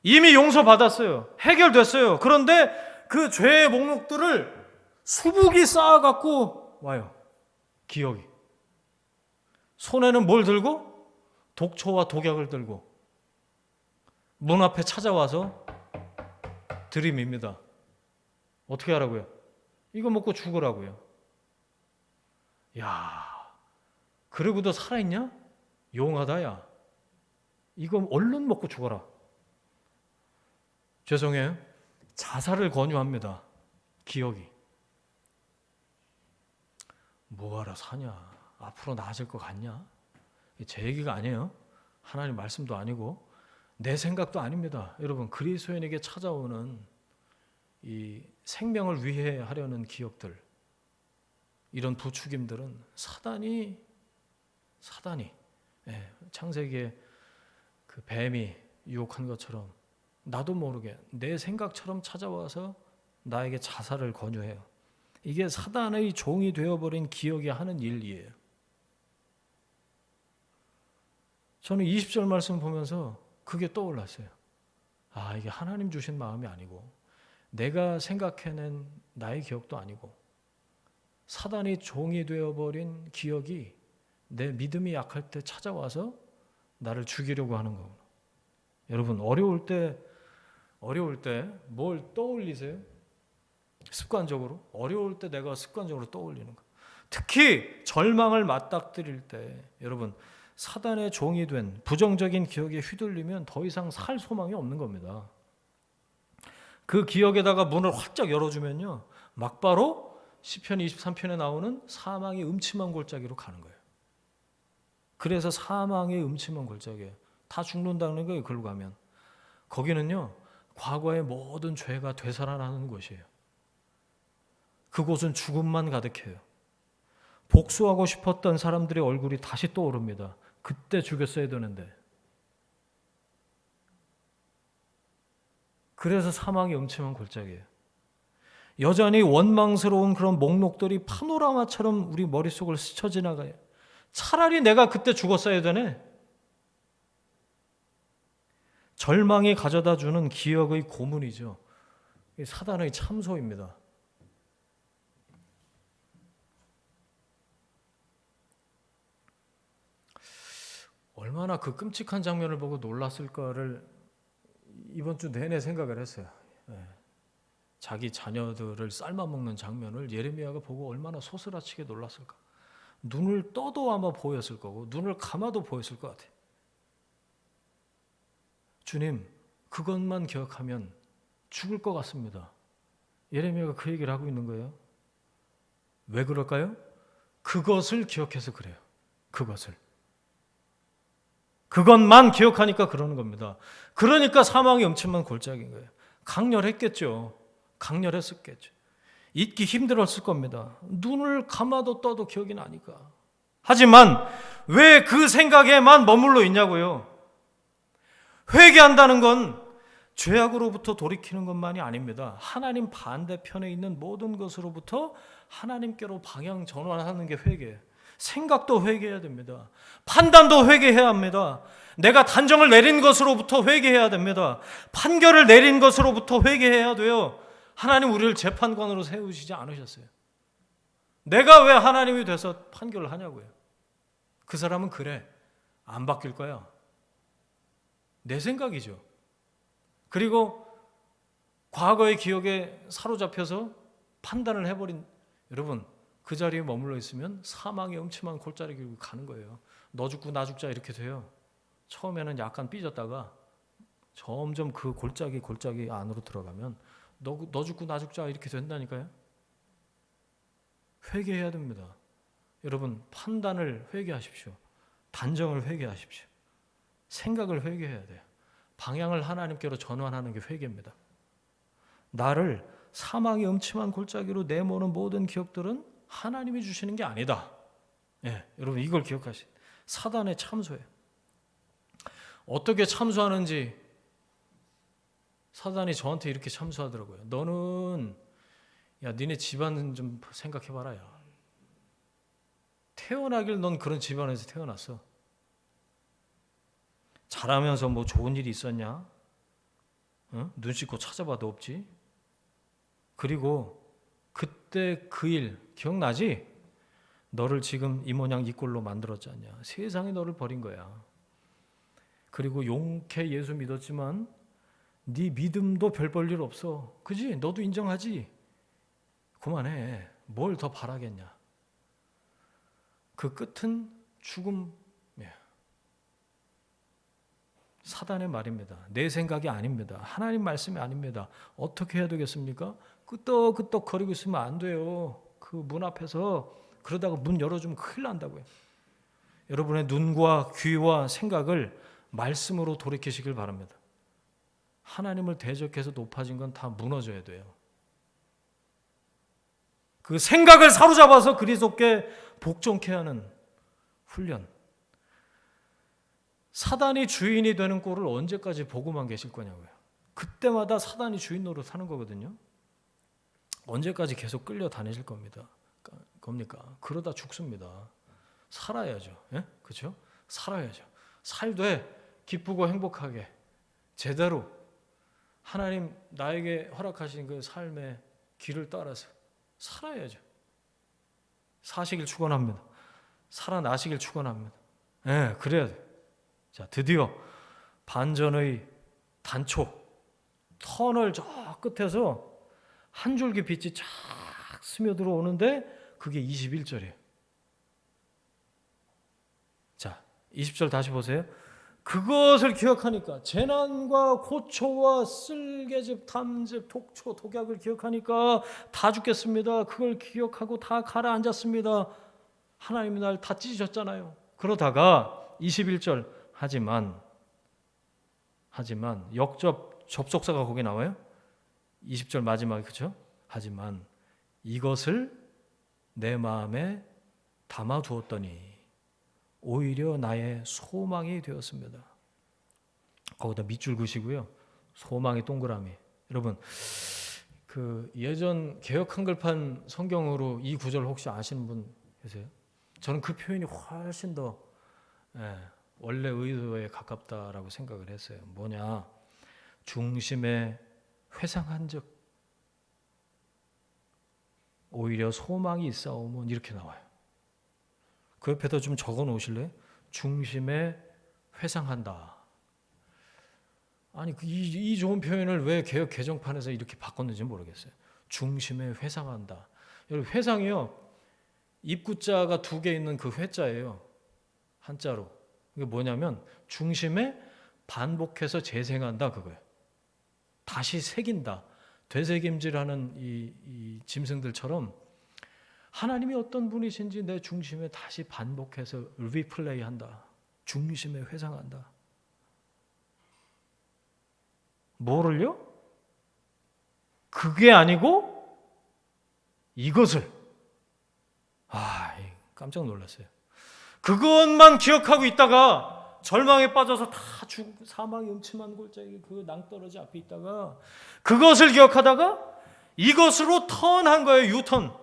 이미 용서받았어요. 해결됐어요. 그런데 그 죄의 목록들을 수북이 쌓아갖고 와요. 기억이. 손에는 뭘 들고? 독초와 독약을 들고 문 앞에 찾아와서 들이밉니다. 어떻게 하라고요? 이거 먹고 죽으라고요. 야, 그러고도 살아있냐? 용하다 야. 이거 얼른 먹고 죽어라. 죄송해요. 자살을 권유합니다. 기억이. 뭐하러 사냐? 앞으로 나아질 것 같냐? 제 얘기가 아니에요. 하나님 말씀도 아니고 내 생각도 아닙니다. 여러분, 그리스도인에게 찾아오는 이 생명을 위해 하려는 기억들, 이런 부추김들은 사단이 창세기에 그 뱀이 유혹한 것처럼 나도 모르게 내 생각처럼 찾아와서 나에게 자살을 권유해요. 이게 사단의 종이 되어버린 기억이 하는 일이에요. 저는 20절 말씀 보면서 그게 떠올랐어요. 이게 하나님 주신 마음이 아니고 내가 생각해낸 나의 기억도 아니고 사단이 종이 되어버린 기억이 내 믿음이 약할 때 찾아와서 나를 죽이려고 하는 거구나. 여러분, 어려울 때 뭘 떠올리세요? 습관적으로? 어려울 때 내가 습관적으로 떠올리는 거. 특히 절망을 맞닥뜨릴 때 여러분, 사단의 종이 된 부정적인 기억에 휘둘리면 더 이상 살 소망이 없는 겁니다. 그 기억에다가 문을 활짝 열어주면요, 막바로 시편 23편에 나오는 사망의 음침한 골짜기로 가는 거예요. 그래서 사망의 음침한 골짜기예요. 다 죽는다는 거예요. 그걸로 가면. 거기는요, 과거의 모든 죄가 되살아나는 곳이에요. 그곳은 죽음만 가득해요. 복수하고 싶었던 사람들의 얼굴이 다시 떠오릅니다. 그때 죽였어야 되는데. 그래서 사망이 음침한 골짜기예요. 여전히 원망스러운 그런 목록들이 파노라마처럼 우리 머릿속을 스쳐 지나가요. 차라리 내가 그때 죽었어야 되네. 절망이 가져다 주는 기억의 고문이죠. 사단의 참소입니다. 얼마나 그 끔찍한 장면을 보고 놀랐을까를 이번 주 내내 생각을 했어요. 자기 자녀들을 삶아먹는 장면을 예레미야가 보고 얼마나 소스라치게 놀랐을까. 눈을 떠도 아마 보였을 거고 눈을 감아도 보였을 것 같아요. 주님, 그것만 기억하면 죽을 것 같습니다. 예레미야가 그 얘기를 하고 있는 거예요. 왜 그럴까요? 그것을 기억해서 그래요. 그것만 기억하니까 그러는 겁니다. 그러니까 사망이 음침한 골짜기인 거예요. 강렬했겠죠. 잊기 힘들었을 겁니다. 눈을 감아도 떠도 기억이 나니까. 하지만 왜 그 생각에만 머물러 있냐고요. 회개한다는 건 죄악으로부터 돌이키는 것만이 아닙니다. 하나님 반대편에 있는 모든 것으로부터 하나님께로 방향 전환하는 게 회개예요. 생각도 회개해야 됩니다. 판단도 회개해야 합니다. 내가 단정을 내린 것으로부터 회개해야 됩니다. 판결을 내린 것으로부터 회개해야 돼요. 하나님 우리를 재판관으로 세우시지 않으셨어요. 내가 왜 하나님이 돼서 판결을 하냐고요. 그 사람은 그래. 안 바뀔 거야. 내 생각이죠. 그리고 과거의 기억에 사로잡혀서 판단을 해버린 여러분, 그 자리에 머물러 있으면 사망의 음침한 골짜기로 가는 거예요. 너 죽고 나 죽자 이렇게 돼요. 처음에는 약간 삐졌다가 점점 그 골짜기 안으로 들어가면 너 죽고 나 죽자 이렇게 된다니까요. 회개해야 됩니다. 여러분, 판단을 회개하십시오. 단정을 회개하십시오. 생각을 회개해야 돼요. 방향을 하나님께로 전환하는 게 회개입니다. 나를 사망의 음침한 골짜기로 내모는 모든 기억들은 하나님이 주시는 게 아니다. 여러분 이걸 기억하세요. 사단의 참소예요. 어떻게 참소하는지 사단이 저한테 이렇게 참소하더라고요. 너는 니네 집안은 좀 생각해봐라. 태어나길 넌 그런 집안에서 태어났어. 자라면서 뭐 좋은 일이 있었냐? 눈 씻고 찾아봐도 없지. 그리고 그때 그 일 기억나지? 너를 지금 이 모양 이 꼴로 만들었지 않냐? 세상이 너를 버린 거야. 그리고 용케 예수 믿었지만 네 믿음도 별 볼 일 없어. 그지? 너도 인정하지? 그만해. 뭘 더 바라겠냐? 그 끝은 죽음. 사단의 말입니다. 내 생각이 아닙니다. 하나님 말씀이 아닙니다. 어떻게 해야 되겠습니까? 끄떡끄떡 거리고 있으면 안 돼요. 그 문 앞에서 그러다가 문 열어주면 큰일 난다고요. 여러분의 눈과 귀와 생각을 말씀으로 돌이키시길 바랍니다. 하나님을 대적해서 높아진 건 다 무너져야 돼요. 그 생각을 사로잡아서 그리스도께 복종케 하는 훈련. 사단이 주인이 되는 꼴을 언제까지 보고만 계실 거냐고요. 그때마다 사단이 주인 노릇하는 거거든요. 언제까지 계속 끌려다니실 겁니까? 그러다 죽습니다. 살아야죠. 그렇죠? 살아야죠. 살되 기쁘고 행복하게 제대로 하나님 나에게 허락하신 그 삶의 길을 따라서 살아야죠. 사시길 축원합니다. 살아나시길 축원합니다. 네, 그래야 돼. 자, 드디어 반전의 단초 터널 저 끝에서 한 줄기 빛이 쫙 스며들어 오는데 그게 21절이에요. 자, 20절 다시 보세요. 그것을 기억하니까 재난과 고초와 쓸개즙, 담즙, 독초, 독약을 기억하니까 다 죽겠습니다. 그걸 기억하고 다 가라앉았습니다. 하나님이 날 다 찢으셨잖아요. 그러다가 21절 하지만 접속사가 거기 나와요. 20절 마지막에 그렇죠? 하지만 이것을 내 마음에 담아두었더니 오히려 나의 소망이 되었습니다. 거기다 밑줄 그시고요. 소망의 동그라미. 여러분 그 예전 개역 한글판 성경으로 이 구절 혹시 아시는 분 계세요? 저는 그 표현이 훨씬 더 원래 의도에 가깝다라고 생각을 했어요. 뭐냐? 중심에 회상한 적 오히려 소망이 있사오면 이렇게 나와요. 그 옆에다 좀 적어 놓으실래요? 중심에 회상한다. 아니 이 좋은 표현을 왜 개역 개정판에서 이렇게 바꿨는지 모르겠어요. 중심에 회상한다. 여러분 회상이요. 입구자가 2개 있는 그 회자예요. 한자로. 이게 뭐냐면 중심에 반복해서 재생한다 그거예요. 다시 새긴다. 되새김질하는 이 짐승들처럼 하나님이 어떤 분이신지 내 중심에 다시 반복해서 리플레이한다. 중심에 회상한다. 뭐를요? 그게 아니고 이것을. 깜짝 놀랐어요. 그것만 기억하고 있다가 절망에 빠져서 다 사망의 음침한 골짜기 그 낭떠러지 앞에 있다가 그것을 기억하다가 이것으로 턴한 거예요. 유턴.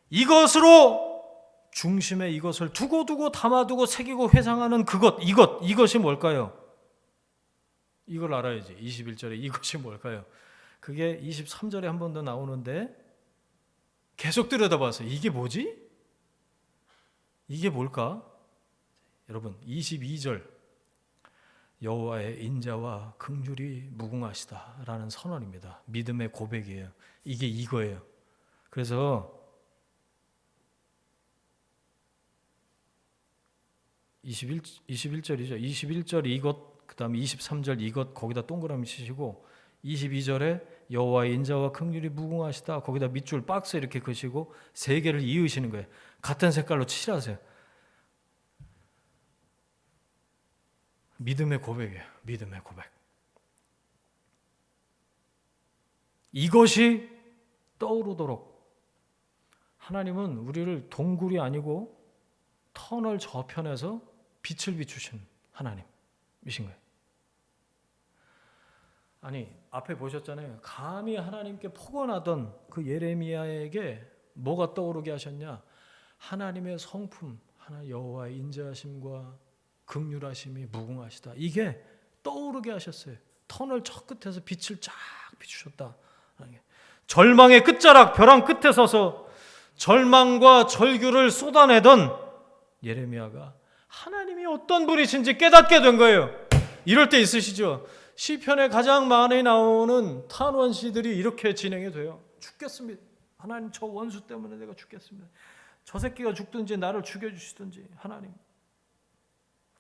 이것으로 중심에 이것을 두고 담아두고 새기고 회상하는 이것이 뭘까요? 이걸 알아야지. 21절에 이것이 뭘까요? 그게 23절에 한 번 더 나오는데 계속 들여다봐서 이게 뭐지? 이게 뭘까? 여러분 22절 여호와의 인자와 긍휼이 무궁하시다라는 선언입니다. 믿음의 고백이에요. 이게 이거예요. 그래서 21절이죠. 21절 이것, 그 다음에 23절 이것 거기다 동그라미 치시고 22절에 여호와의 인자와 긍휼이 무궁하시다 거기다 밑줄 박스 이렇게 그시고 3개를 이으시는 거예요. 같은 색깔로 칠하세요. 믿음의 고백이에요. 믿음의 고백. 이것이 떠오르도록 하나님은 우리를 동굴이 아니고 터널 저편에서 빛을 비추신 하나님이신 거예요. 아니 앞에 보셨잖아요. 감히 하나님께 포건하던 그 예레미야에게 뭐가 떠오르게 하셨냐? 하나님의 성품, 하나님 여호와의 인자하심과 긍휼하심이 무궁하시다. 이게 떠오르게 하셨어요. 터널 저 끝에서 빛을 쫙 비추셨다. 절망의 끝자락 벼랑 끝에 서서 절망과 절규를 쏟아내던 예레미야가 하나님이 어떤 분이신지 깨닫게 된 거예요. 이럴 때 있으시죠? 시편에 가장 많이 나오는 탄원 시들이 이렇게 진행이 돼요. 죽겠습니다. 하나님 저 원수 때문에 내가 죽겠습니다. 저 새끼가 죽든지 나를 죽여주시든지 하나님.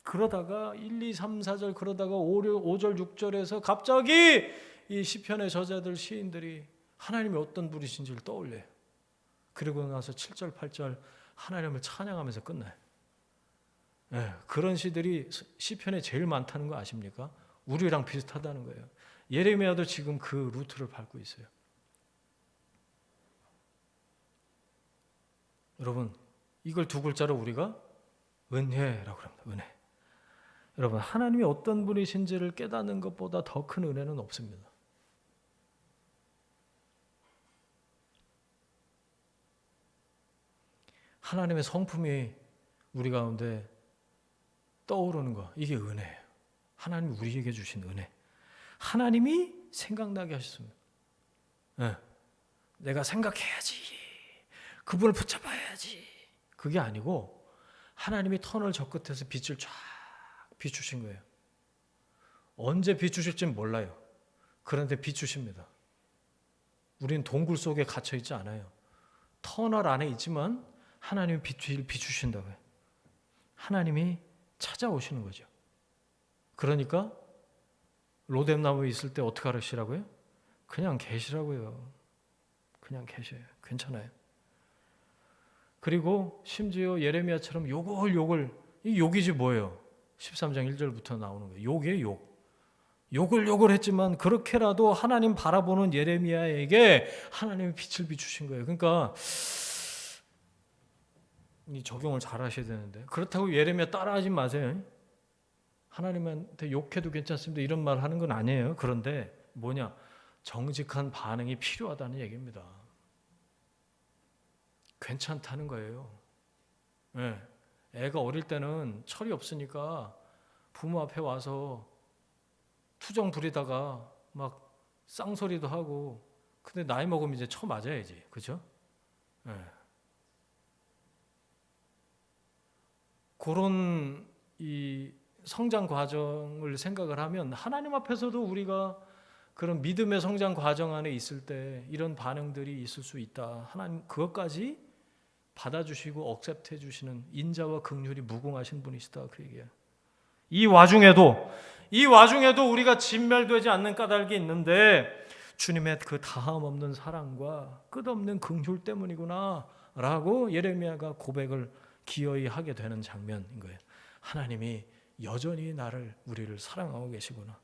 그러다가 1, 2, 3, 4절 그러다가 5절 6절에서 갑자기 이 시편의 저자들 시인들이 하나님이 어떤 분이신지를 떠올려요. 그리고 나서 7절 8절 하나님을 찬양하면서 끝나요. 그런 시들이 시편에 제일 많다는 거 아십니까? 우리랑 비슷하다는 거예요. 예레미야도 지금 그 루트를 밟고 있어요. 여러분 이걸 2글자로 우리가 은혜라고 합니다. 은혜. 여러분 하나님이 어떤 분이신지를 깨닫는 것보다 더 큰 은혜는 없습니다. 하나님의 성품이 우리 가운데 떠오르는 거 이게 은혜예요. 하나님이 우리에게 주신 은혜. 하나님이 생각나게 하셨습니다. 네. 내가 생각해야지. 그분을 붙잡아야지. 그게 아니고 하나님이 터널 저 끝에서 빛을 쫙 비추신 거예요. 언제 비추실지는 몰라요. 그런데 비추십니다. 우리는 동굴 속에 갇혀 있지 않아요. 터널 안에 있지만 하나님이 비추신다고요. 하나님이 찾아오시는 거죠. 그러니까 로뎀나무에 있을 때 어떻게 하시라고요? 그냥 계시라고요. 그냥 계셔요. 괜찮아요. 그리고 심지어 예레미야처럼 욕을 이 욕이지 뭐예요? 13장 1절부터 나오는 거예요. 욕이에요, 욕. 욕을 했지만 그렇게라도 하나님 바라보는 예레미야에게 하나님이 빛을 비추신 거예요. 그러니까 이 적용을 잘 하셔야 되는데 그렇다고 예레미야 따라하지 마세요. 하나님한테 욕해도 괜찮습니다. 이런 말 하는 건 아니에요. 그런데 뭐냐? 정직한 반응이 필요하다는 얘기입니다. 괜찮다는 거예요. 네. 애가 어릴 때는 철이 없으니까 부모 앞에 와서 투정 부리다가 막 쌍소리도 하고 근데 나이 먹으면 이제 쳐 맞아야지. 그죠? 네. 그런 이 성장 과정을 생각을 하면 하나님 앞에서도 우리가 그런 믿음의 성장 과정 안에 있을 때 이런 반응들이 있을 수 있다. 하나님 그것까지 받아주시고 억셉트해 주시는 인자와 긍휼이 무궁하신 분이시다. 그 얘기야. 이 와중에도 우리가 진멸되지 않는 까닭이 있는데 주님의 그 다함 없는 사랑과 끝없는 긍휼 때문이구나 라고 예레미야가 고백을 기어이 하게 되는 장면인 거예요. 하나님이 여전히 우리를 사랑하고 계시구나.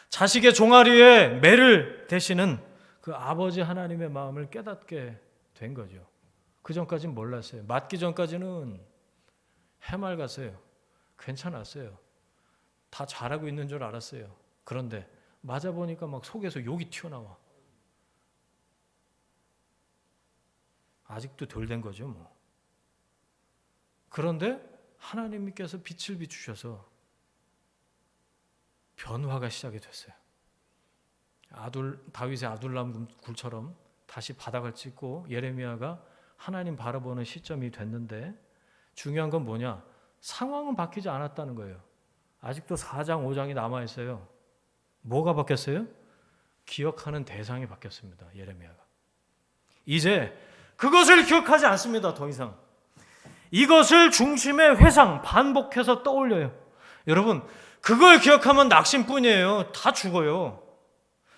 자식의 종아리에 매를 대시는 그 아버지 하나님의 마음을 깨닫게 된 거죠. 그 전까지는 몰랐어요. 맞기 전까지는 해맑았어요. 괜찮았어요. 다 잘하고 있는 줄 알았어요. 그런데 맞아보니까 막 속에서 욕이 튀어나와. 아직도 덜 된 거죠 뭐. 그런데 하나님께서 빛을 비추셔서 변화가 시작이 됐어요. 다윗의 아둘람 굴처럼 다시 바닥을 찍고 예레미야가 하나님 바라보는 시점이 됐는데 중요한 건 뭐냐? 상황은 바뀌지 않았다는 거예요. 아직도 4장 5장이 남아있어요. 뭐가 바뀌었어요? 기억하는 대상이 바뀌었습니다. 예레미야가. 이제 그것을 기억하지 않습니다. 더 이상. 이것을 중심의 회상, 반복해서 떠올려요. 여러분, 그걸 기억하면 낙심뿐이에요. 다 죽어요.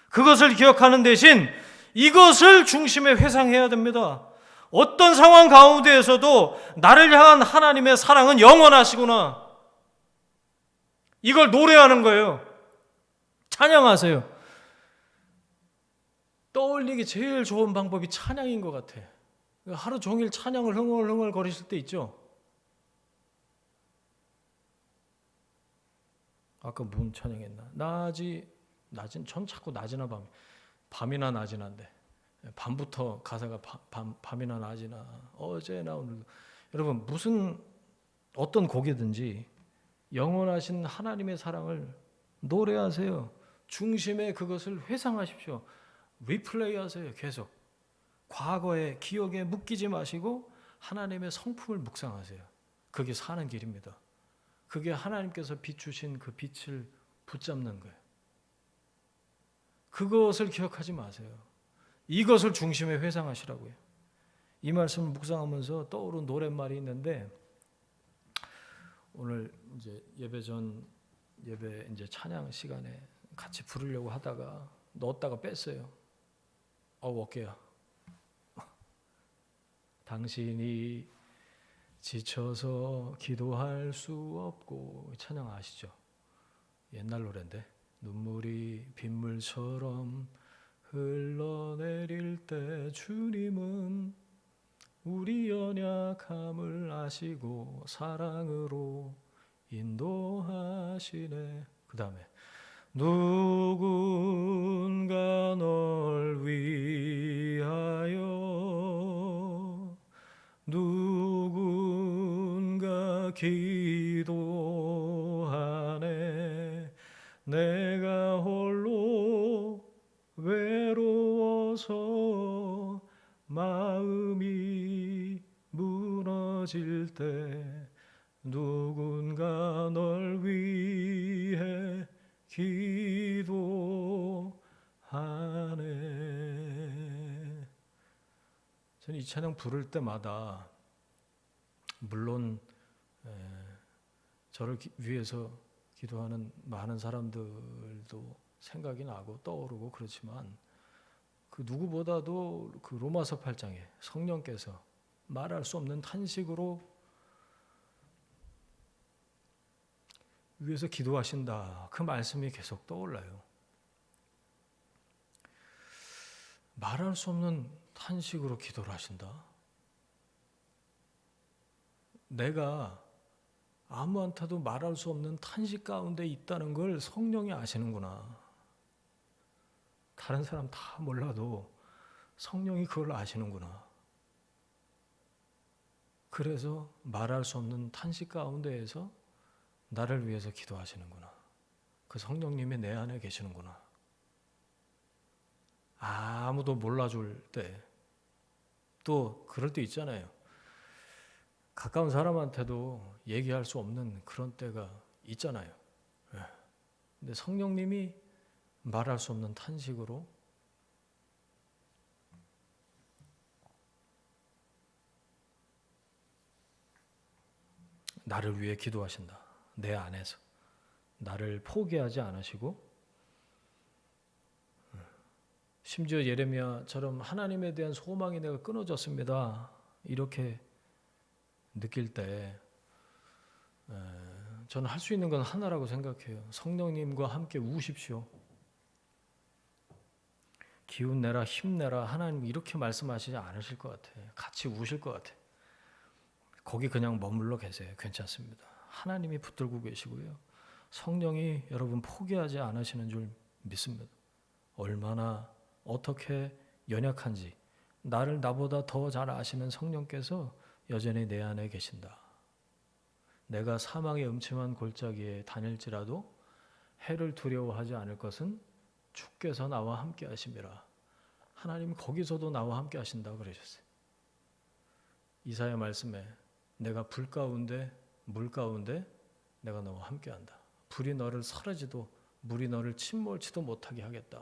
그것을 기억하는 대신 이것을 중심에 회상해야 됩니다. 어떤 상황 가운데에서도 나를 향한 하나님의 사랑은 영원하시구나. 이걸 노래하는 거예요. 찬양하세요. 떠올리기 제일 좋은 방법이 찬양인 것 같아. 하루 종일 찬양을 흥얼흥얼 거리실 때 있죠. 아까 뭔 찬양했나? 낮은 전 자꾸 낮이나 밤이나 낮이나인데 밤부터 가사가 밤이나 낮이나 어제나 오늘. 여러분 어떤 곡이든지 영원하신 하나님의 사랑을 노래하세요. 중심에 그것을 회상하십시오. 리플레이하세요. 계속 과거의 기억에 묶이지 마시고 하나님의 성품을 묵상하세요. 그게 사는 길입니다. 그게 하나님께서 비추신 그 빛을 붙잡는 거예요. 그것을 기억하지 마세요. 이것을 중심에 회상하시라고요. 이 말씀을 묵상하면서 떠오른 노랫말이 있는데 오늘 이제 예배 이제 찬양 시간에 같이 부르려고 하다가 넣었다가 뺐어요. 어깨야. 당신이 지쳐서 기도할 수 없고 찬양 아시죠? 옛날 노래인데 눈물이 빗물처럼 흘러내릴 때 주님은 우리 연약함을 아시고 사랑으로 인도하시네. 그 다음에 누군가 널 위하여 누군가 기도하네. 내가 마음이 무너질 때 누군가 널 위해 기도하네. 저는 이 찬양 부를 때마다 물론 저를 위해서 기도하는 많은 사람들도 생각이 나고 떠오르고 그렇지만 그 누구보다도 그 로마서 8장에 성령께서 말할 수 없는 탄식으로 위해서 기도하신다. 그 말씀이 계속 떠올라요. 말할 수 없는 탄식으로 기도를 하신다. 내가 아무한테도 말할 수 없는 탄식 가운데 있다는 걸 성령이 아시는구나. 다른 사람 다 몰라도 성령이 그걸 아시는구나. 그래서 말할 수 없는 탄식 가운데에서 나를 위해서 기도하시는구나. 그 성령님이 내 안에 계시는구나. 아무도 몰라줄 때, 또 그럴 때 있잖아요. 가까운 사람한테도 얘기할 수 없는 그런 때가 있잖아요. 근데 성령님이 말할 수 없는 탄식으로 나를 위해 기도하신다. 내 안에서 나를 포기하지 않으시고, 심지어 예레미야처럼 하나님에 대한 소망이 내가 끊어졌습니다. 이렇게 느낄 때 저는 할 수 있는 건 하나라고 생각해요. 성령님과 함께 우십시오. 기운 내라, 힘내라. 하나님 이렇게 말씀하시지 않으실 것 같아. 같이 우실 것 같아. 거기 그냥 머물러 계세요. 괜찮습니다. 하나님이 붙들고 계시고요. 성령이 여러분 포기하지 않으시는 줄 믿습니다. 얼마나 어떻게 연약한지 나를 나보다 더 잘 아시는 성령께서 여전히 내 안에 계신다. 내가 사망의 음침한 골짜기에 다닐지라도 해를 두려워하지 않을 것은 주께서 나와 함께 하심이라. 하나님 거기서도 나와 함께 하신다고 그러셨어요. 이사야 말씀에 내가 불 가운데 물 가운데 내가 너와 함께 한다. 불이 너를 사르지도 물이 너를 침몰치도 못하게 하겠다.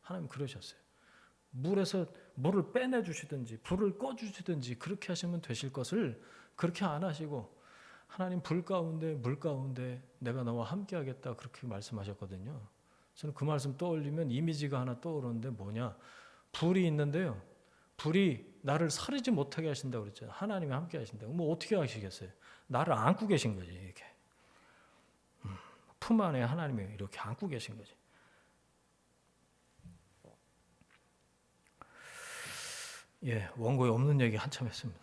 하나님 그러셨어요. 물에서 물을 빼내주시든지 불을 꺼주시든지 그렇게 하시면 되실 것을 그렇게 안 하시고 하나님 불 가운데 물 가운데 내가 너와 함께 하겠다 그렇게 말씀하셨거든요. 저는 그 말씀 떠올리면 이미지가 하나 떠오르는데 뭐냐. 불이 있는데요. 불이 나를 사르지 못하게 하신다고 그랬잖아요. 하나님이 함께 하신다고. 뭐 어떻게 하시겠어요? 나를 안고 계신 거지. 이렇게. 품 안에 하나님이 이렇게 안고 계신 거지. 예, 원고에 없는 얘기 한참 했습니다.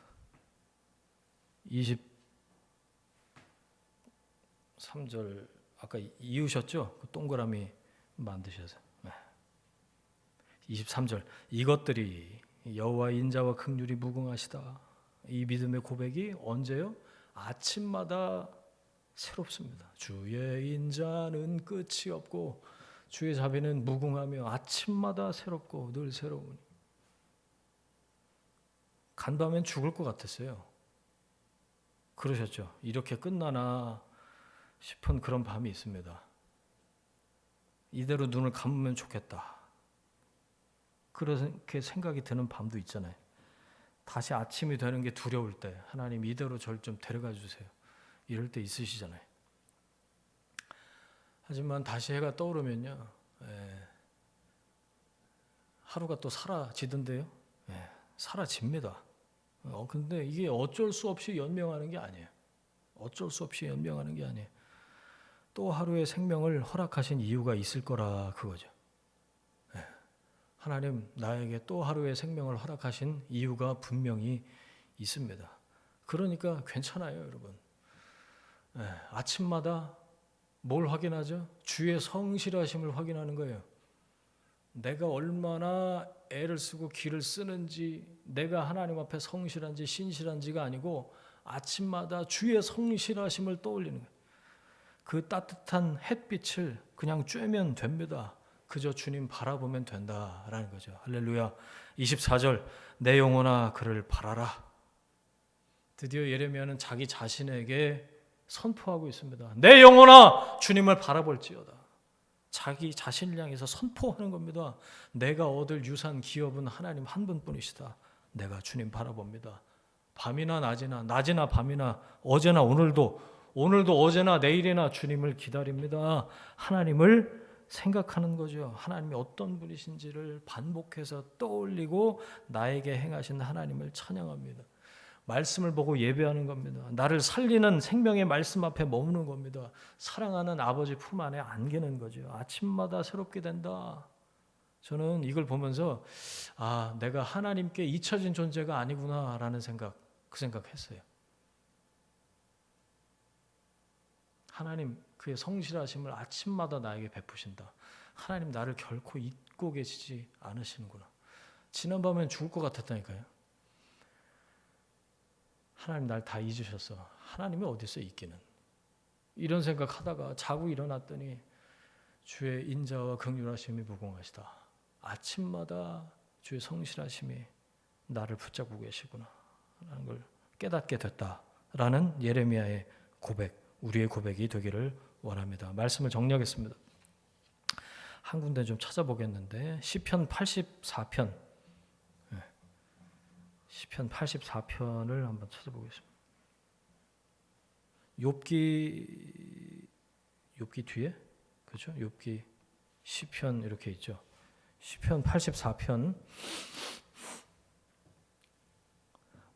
23절 아까 이으셨죠? 그 동그라미 만드셔서. 23절 이것들이 여호와의 인자와 긍휼이 무궁하시다. 이 믿음의 고백이 언제요? 아침마다 새롭습니다. 주의 인자는 끝이 없고 주의 자비는 무궁하며 아침마다 새롭고 늘 새로우니. 간밤엔 죽을 것 같았어요. 그러셨죠. 이렇게 끝나나 싶은 그런 밤이 있습니다. 이대로 눈을 감으면 좋겠다. 그렇게 생각이 드는 밤도 있잖아요. 다시 아침이 되는 게 두려울 때 하나님 이대로 저를 좀 데려가 주세요. 이럴 때 있으시잖아요. 하지만 다시 해가 떠오르면요. 하루가 또 사라지던데요. 사라집니다. 근데 이게 어쩔 수 없이 연명하는 게 아니에요. 어쩔 수 없이 연명하는 게 아니에요. 또 하루의 생명을 허락하신 이유가 있을 거라 그거죠. 하나님 나에게 또 하루의 생명을 허락하신 이유가 분명히 있습니다. 그러니까 괜찮아요, 여러분. 아침마다 뭘 확인하죠? 주의 성실하심을 확인하는 거예요. 내가 얼마나 애를 쓰고 기를 쓰는지, 내가 하나님 앞에 성실한지 신실한지가 아니고 아침마다 주의 성실하심을 떠올리는 거예요. 그 따뜻한 햇빛을 그냥 쬐면 됩니다. 그저 주님 바라보면 된다라는 거죠. 할렐루야. 24절 내 영혼아 그를 바라라. 드디어 예레미야는 자기 자신에게 선포하고 있습니다. 내 영혼아 주님을 바라볼지어다. 자기 자신을 향해서 선포하는 겁니다. 내가 얻을 유산 기업은 하나님 한 분뿐이시다. 내가 주님 바라봅니다. 밤이나 낮이나 밤이나 어제나 오늘도 어제나 내일이나 주님을 기다립니다. 하나님을 생각하는 거죠. 하나님이 어떤 분이신지를 반복해서 떠올리고 나에게 행하신 하나님을 찬양합니다. 말씀을 보고 예배하는 겁니다. 나를 살리는 생명의 말씀 앞에 머무는 겁니다. 사랑하는 아버지 품 안에 안기는 거죠. 아침마다 새롭게 된다. 저는 이걸 보면서 내가 하나님께 잊혀진 존재가 아니구나라는 그 생각했어요. 하나님 그의 성실하심을 아침마다 나에게 베푸신다. 하나님 나를 결코 잊고 계시지 않으시는구나. 지난밤엔 죽을 것 같았다니까요. 하나님 날 다 잊으셨어. 하나님이 어디서 있기는. 이런 생각하다가 자고 일어났더니 주의 인자와 긍휼하심이 무궁하시다. 아침마다 주의 성실하심이 나를 붙잡고 계시구나 라는 걸 깨닫게 됐다라는 예레미야의 고백, 우리의 고백이 되기를 원합니다. 말씀을 정리하겠습니다. 한 군데 좀 찾아보겠는데 시편 84편 시편 84편을 한번 찾아보겠습니다. 욥기 뒤에 그렇죠? 욥기 시편 이렇게 있죠. 시편 84편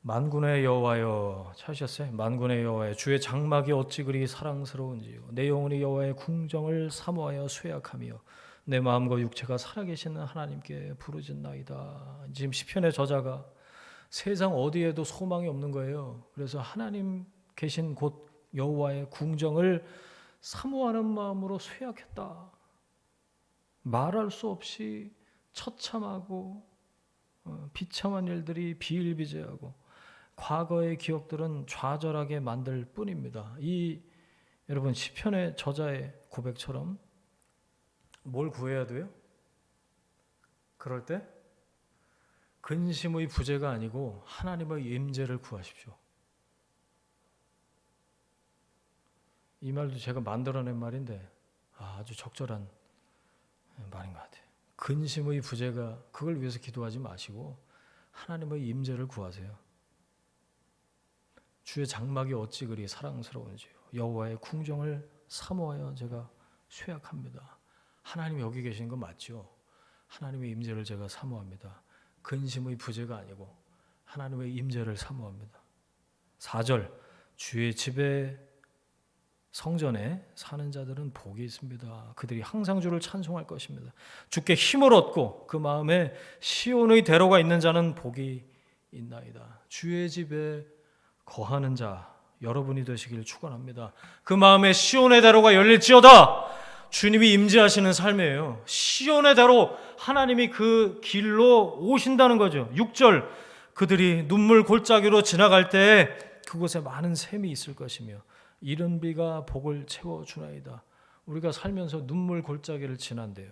만군의 여호와여 찾으셨어요? 만군의 여호와여 주의 장막이 어찌 그리 사랑스러운지요. 내 영혼이 여호와의 궁정을 사모하여 쇠약하며 내 마음과 육체가 살아계시는 하나님께 부르짖나이다. 지금 시편의 저자가 세상 어디에도 소망이 없는 거예요. 그래서 하나님 계신 곳 여호와의 궁정을 사모하는 마음으로 쇠약했다. 말할 수 없이 처참하고 비참한 일들이 비일비재하고 과거의 기억들은 좌절하게 만들 뿐입니다. 여러분 시편의 저자의 고백처럼 뭘 구해야 돼요? 그럴 때 근심의 부재가 아니고 하나님의 임재를 구하십시오. 이 말도 제가 만들어낸 말인데 아주 적절한 말인 것 같아요. 근심의 부재가 그걸 위해서 기도하지 마시고 하나님의 임재를 구하세요. 주의 장막이 어찌 그리 사랑스러운지요. 여호와의 궁정을 사모하여 제가 쇠약합니다. 하나님이 여기 계신 건 맞죠? 하나님의 임재를 제가 사모합니다. 근심의 부재가 아니고 하나님의 임재를 사모합니다. 4절 주의 집에 성전에 사는 자들은 복이 있습니다. 그들이 항상 주를 찬송할 것입니다. 주께 힘을 얻고 그 마음에 시온의 대로가 있는 자는 복이 있나이다. 주의 집에 거하는 자 여러분이 되시길 축원합니다. 그 마음에 시온의 대로가 열릴지어다. 주님이 임재하시는 삶이에요. 시온의 대로 하나님이 그 길로 오신다는 거죠. 6절 그들이 눈물 골짜기로 지나갈 때 그곳에 많은 샘이 있을 것이며 이른 비가 복을 채워주나이다. 우리가 살면서 눈물 골짜기를 지난대요.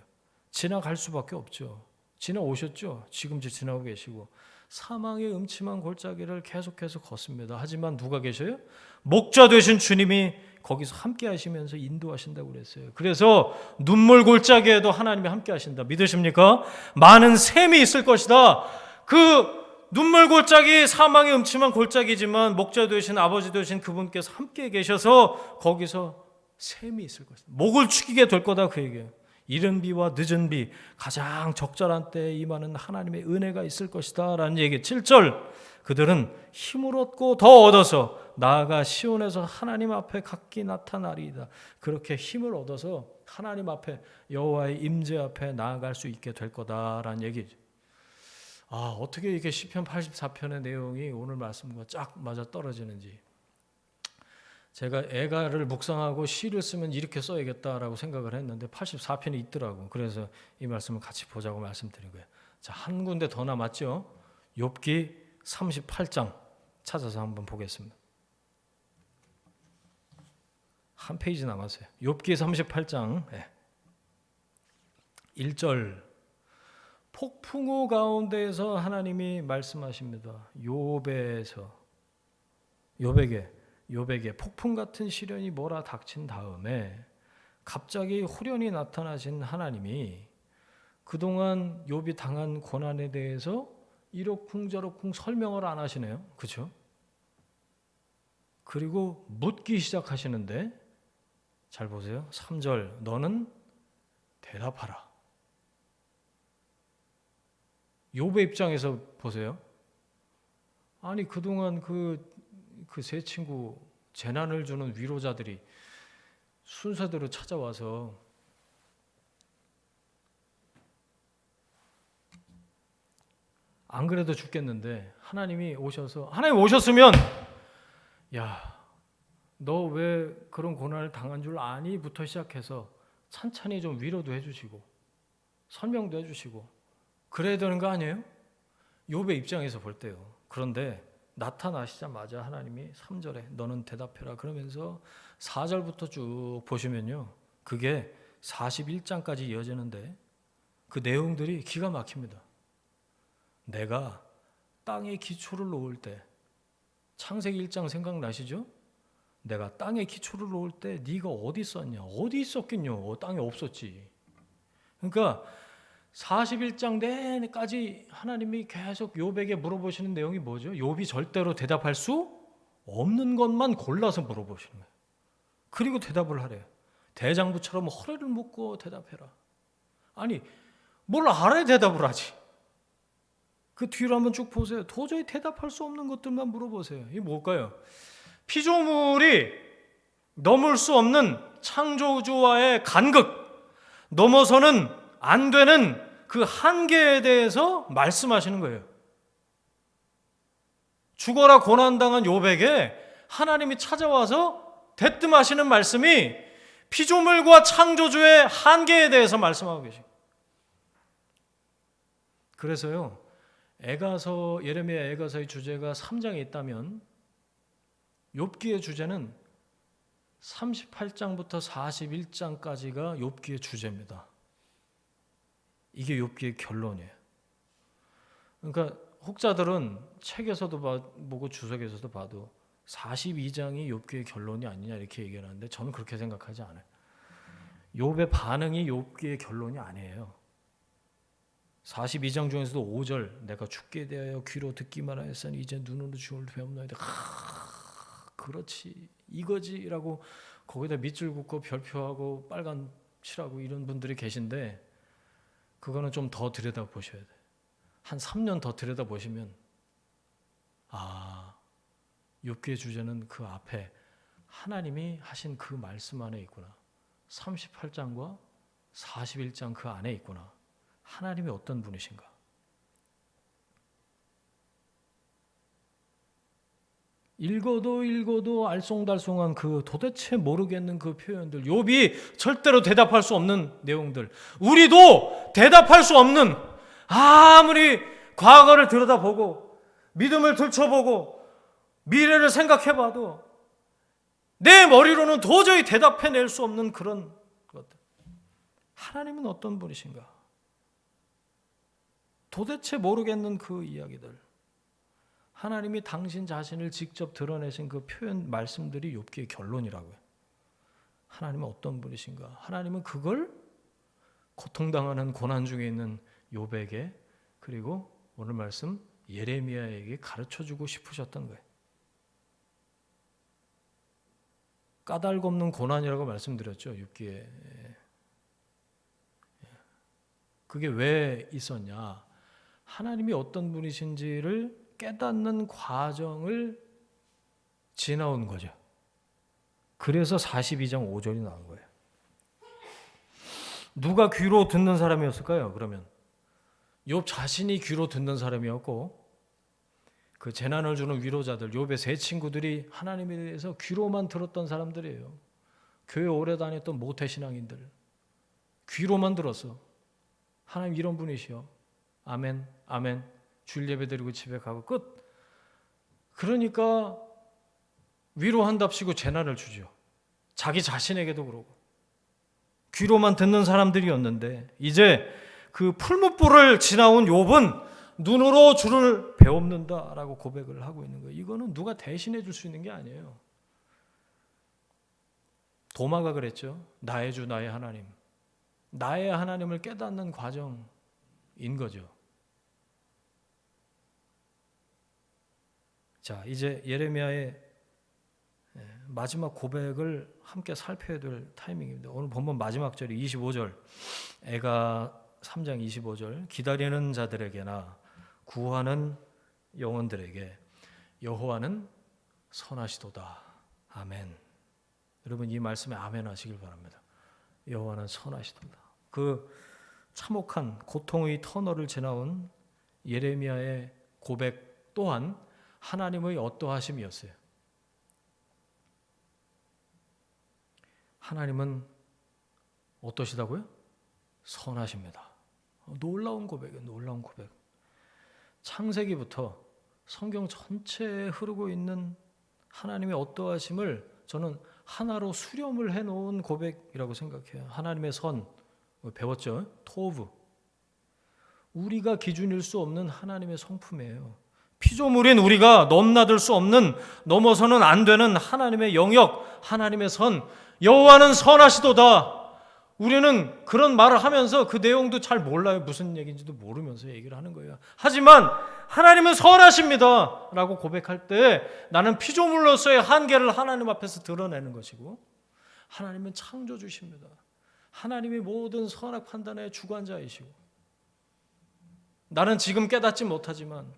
지나갈 수밖에 없죠. 지나오셨죠. 지금도 지나고 계시고 사망의 음침한 골짜기를 계속해서 걷습니다. 하지만 누가 계셔요? 목자 되신 주님이 거기서 함께 하시면서 인도하신다고 그랬어요. 그래서 눈물 골짜기에도 하나님이 함께 하신다. 믿으십니까? 많은 샘이 있을 것이다. 그 눈물 골짜기, 사망의 음침한 골짜기지만 목자 되신 아버지 되신 그분께서 함께 계셔서 거기서 샘이 있을 것이다. 목을 축이게 될 거다 그 얘기예요. 이른 비와 늦은 비, 가장 적절한 때에 임하는 하나님의 은혜가 있을 것이다 라는 얘기. 7절 그들은 힘을 얻고 더 얻어서 나아가 시온에서 하나님 앞에 각기 나타나리이다. 그렇게 힘을 얻어서 하나님 앞에 여호와의 임재 앞에 나아갈 수 있게 될 거다라는 얘기죠. 어떻게 이렇게 시편 84편의 내용이 오늘 말씀과 쫙 맞아 떨어지는지. 제가 애가를 묵상하고 시를 쓰면 이렇게 써야겠다라고 생각을 했는데 84편이 있더라고. 그래서 이 말씀을 같이 보자고 말씀드린 거예요. 자, 한 군데 더 남았죠. 욥기 38장 찾아서 한번 보겠습니다. 한 페이지 남았어요. 욥기 38장 1절 폭풍우 가운데에서 하나님이 말씀하십니다. 욥에게 폭풍 같은 시련이 몰아닥친 다음에 갑자기 후련히 나타나신 하나님이 그동안 욥이 당한 고난에 대해서 이러쿵저러쿵 설명을 안 하시네요. 그렇죠? 그리고 묻기 시작하시는데 잘 보세요. 3절 너는 대답하라. 욥의 입장에서 보세요. 아니 그동안 그 세 친구 재난을 주는 위로자들이 순서대로 찾아와서 안 그래도 죽겠는데 하나님 오셨으면 야, 너 왜 그런 고난을 당한 줄 아니?부터 시작해서 찬찬히 좀 위로도 해주시고 설명도 해주시고 그래야 되는 거 아니에요? 욥의 입장에서 볼 때요. 그런데 나타나시자마자 하나님이 3절에 너는 대답해라 그러면서 4절부터 쭉 보시면요. 그게 41장까지 이어지는데 그 내용들이 기가 막힙니다. 내가 땅에 기초를 놓을 때 창세기 1장 생각나시죠? 내가 땅에 기초를 놓을 때 네가 어디 있었냐? 어디 있었겠뇨? 땅에 없었지. 그러니까 41장 내내까지 하나님이 계속 욥에게 물어보시는 내용이 뭐죠? 욥이 절대로 대답할 수 없는 것만 골라서 물어보시는 거예요. 그리고 대답을 하래요. 대장부처럼 허리를 묶고 대답해라. 아니 뭘 알아야 대답을 하지. 그 뒤로 한번 쭉 보세요. 도저히 대답할 수 없는 것들만 물어보세요. 이게 뭘까요? 피조물이 넘을 수 없는 창조주와의 간극, 넘어서는 안 되는 그 한계에 대해서 말씀하시는 거예요. 죽어라 고난당한 욥에게 하나님이 찾아와서 대뜸하시는 말씀이 피조물과 창조주의 한계에 대해서 말씀하고 계십니다. 그래서요, 예레미야 애가서의 주제가 3장에 있다면 욥기의 주제는 38장부터 41장까지가 욥기의 주제입니다. 이게 욥기의 결론이에요. 그러니까 혹자들은 책에서도 보고 주석에서도 봐도 42장이 욥기의 결론이 아니냐 이렇게 얘기하는데 저는 그렇게 생각하지 않아요. 욥의 반응이 욥기의 결론이 아니에요. 42장 중에서도 5절 내가 죽게 대하여 귀로 듣기만 하였으니 이제 눈으로 주를 배움나이다. 그렇지 이거지라고 거기다 밑줄 긋고 별표하고 빨간 칠하고 이런 분들이 계신데 그거는 좀 더 들여다보셔야 돼요. 한 3년 더 들여다보시면 욥기의 주제는 그 앞에 하나님이 하신 그 말씀 안에 있구나. 38장과 41장 그 안에 있구나. 하나님이 어떤 분이신가? 읽어도 알쏭달쏭한 그 도대체 모르겠는 그 표현들, 욥이 절대로 대답할 수 없는 내용들, 우리도 대답할 수 없는, 아무리 과거를 들여다보고 믿음을 들춰보고 미래를 생각해봐도 내 머리로는 도저히 대답해낼 수 없는 그런 것들. 하나님은 어떤 분이신가? 도대체 모르겠는 그 이야기들, 하나님이 당신 자신을 직접 드러내신 그 표현 말씀들이 욥기의 결론이라고요. 하나님은 어떤 분이신가? 하나님은 그걸 고통당하는 고난 중에 있는 욥에게, 그리고 오늘 말씀 예레미야에게 가르쳐주고 싶으셨던 거예요. 까닭없는 고난이라고 말씀드렸죠. 욥기에. 그게 왜 있었냐? 하나님이 어떤 분이신지를 깨닫는 과정을 지나온 거죠. 그래서 42장 5절이 나온 거예요. 누가 귀로 듣는 사람이었을까요? 그러면 욥 자신이 귀로 듣는 사람이었고, 그 재난을 주는 위로자들, 욥의 세 친구들이 하나님에 대해서 귀로만 들었던 사람들이에요. 교회 오래 다녔던 모태신앙인들, 귀로만 들었어. 하나님 이런 분이시여. 아멘, 아멘. 주일 예배 드리고 집에 가고 끝. 그러니까 위로한답시고 재난을 주죠. 자기 자신에게도 그러고. 귀로만 듣는 사람들이었는데 이제 그 풀무불을 지나온 욥은 눈으로 주를 배웁는다라고 고백을 하고 있는 거예요. 이거는 누가 대신해 줄 수 있는 게 아니에요. 도마가 그랬죠. 나의 주 나의 하나님. 나의 하나님을 깨닫는 과정인 거죠. 자, 이제 예레미야의 마지막 고백을 함께 살펴야 될 타이밍입니다. 오늘 본문 마지막 절이 25절. 애가 3장 25절. 기다리는 자들에게나 구하는 영혼들에게 여호와는 선하시도다. 아멘. 여러분 이 말씀에 아멘 하시길 바랍니다. 여호와는 선하시도다. 그 참혹한 고통의 터널을 지나온 예레미야의 고백 또한 하나님의 어떠하심이었어요. 하나님은 어떠시다고요? 선하십니다. 놀라운 고백이에요. 놀라운 고백. 창세기부터 성경 전체에 흐르고 있는 하나님의 어떠하심을 저는 하나로 수렴을 해놓은 고백이라고 생각해요. 하나님의 선, 배웠죠? 토브. 우리가 기준일 수 없는 하나님의 성품이에요. 피조물인 우리가 넘나들 수 없는, 넘어서는 안 되는 하나님의 영역, 하나님의 선. 여호와는 선하시도다. 우리는 그런 말을 하면서 그 내용도 잘 몰라요. 무슨 얘기인지도 모르면서 얘기를 하는 거예요. 하지만 하나님은 선하십니다 라고 고백할 때 나는 피조물로서의 한계를 하나님 앞에서 드러내는 것이고, 하나님은 창조주십니다. 하나님이 모든 선악 판단의 주관자이시고, 나는 지금 깨닫지 못하지만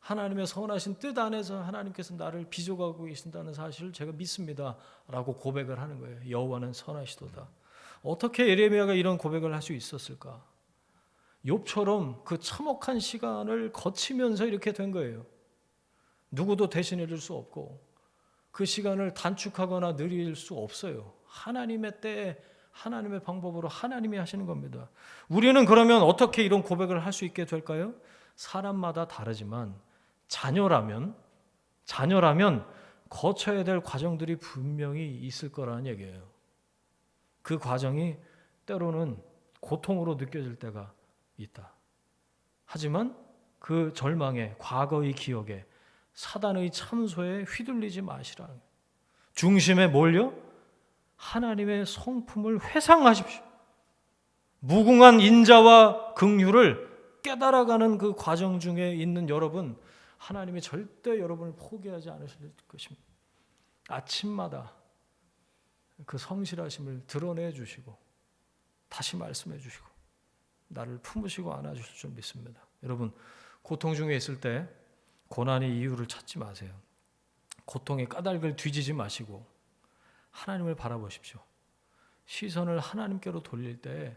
하나님의 선하신 뜻 안에서 하나님께서 나를 빚어가고 계신다는 사실을 제가 믿습니다 라고 고백을 하는 거예요. 여호와는 선하시도다. 어떻게 예레미야가 이런 고백을 할 수 있었을까? 욥처럼 그 참혹한 시간을 거치면서 이렇게 된 거예요. 누구도 대신해 줄 수 없고 그 시간을 단축하거나 느릴 수 없어요. 하나님의 때에 하나님의 방법으로 하나님이 하시는 겁니다. 우리는 그러면 어떻게 이런 고백을 할 수 있게 될까요? 사람마다 다르지만 자녀라면 거쳐야 될 과정들이 분명히 있을 거라는 얘기예요. 그 과정이 때로는 고통으로 느껴질 때가 있다. 하지만 그 절망에, 과거의 기억에, 사단의 참소에 휘둘리지 마시라. 중심에 몰려 하나님의 성품을 회상하십시오. 무궁한 인자와 긍휼을 깨달아가는 그 과정 중에 있는 여러분, 하나님이 절대 여러분을 포기하지 않으실 것입니다. 아침마다 그 성실하심을 드러내 주시고 다시 말씀해 주시고 나를 품으시고 안아주실 줄 믿습니다. 여러분, 고통 중에 있을 때 고난의 이유를 찾지 마세요. 고통의 까닭을 뒤지지 마시고 하나님을 바라보십시오. 시선을 하나님께로 돌릴 때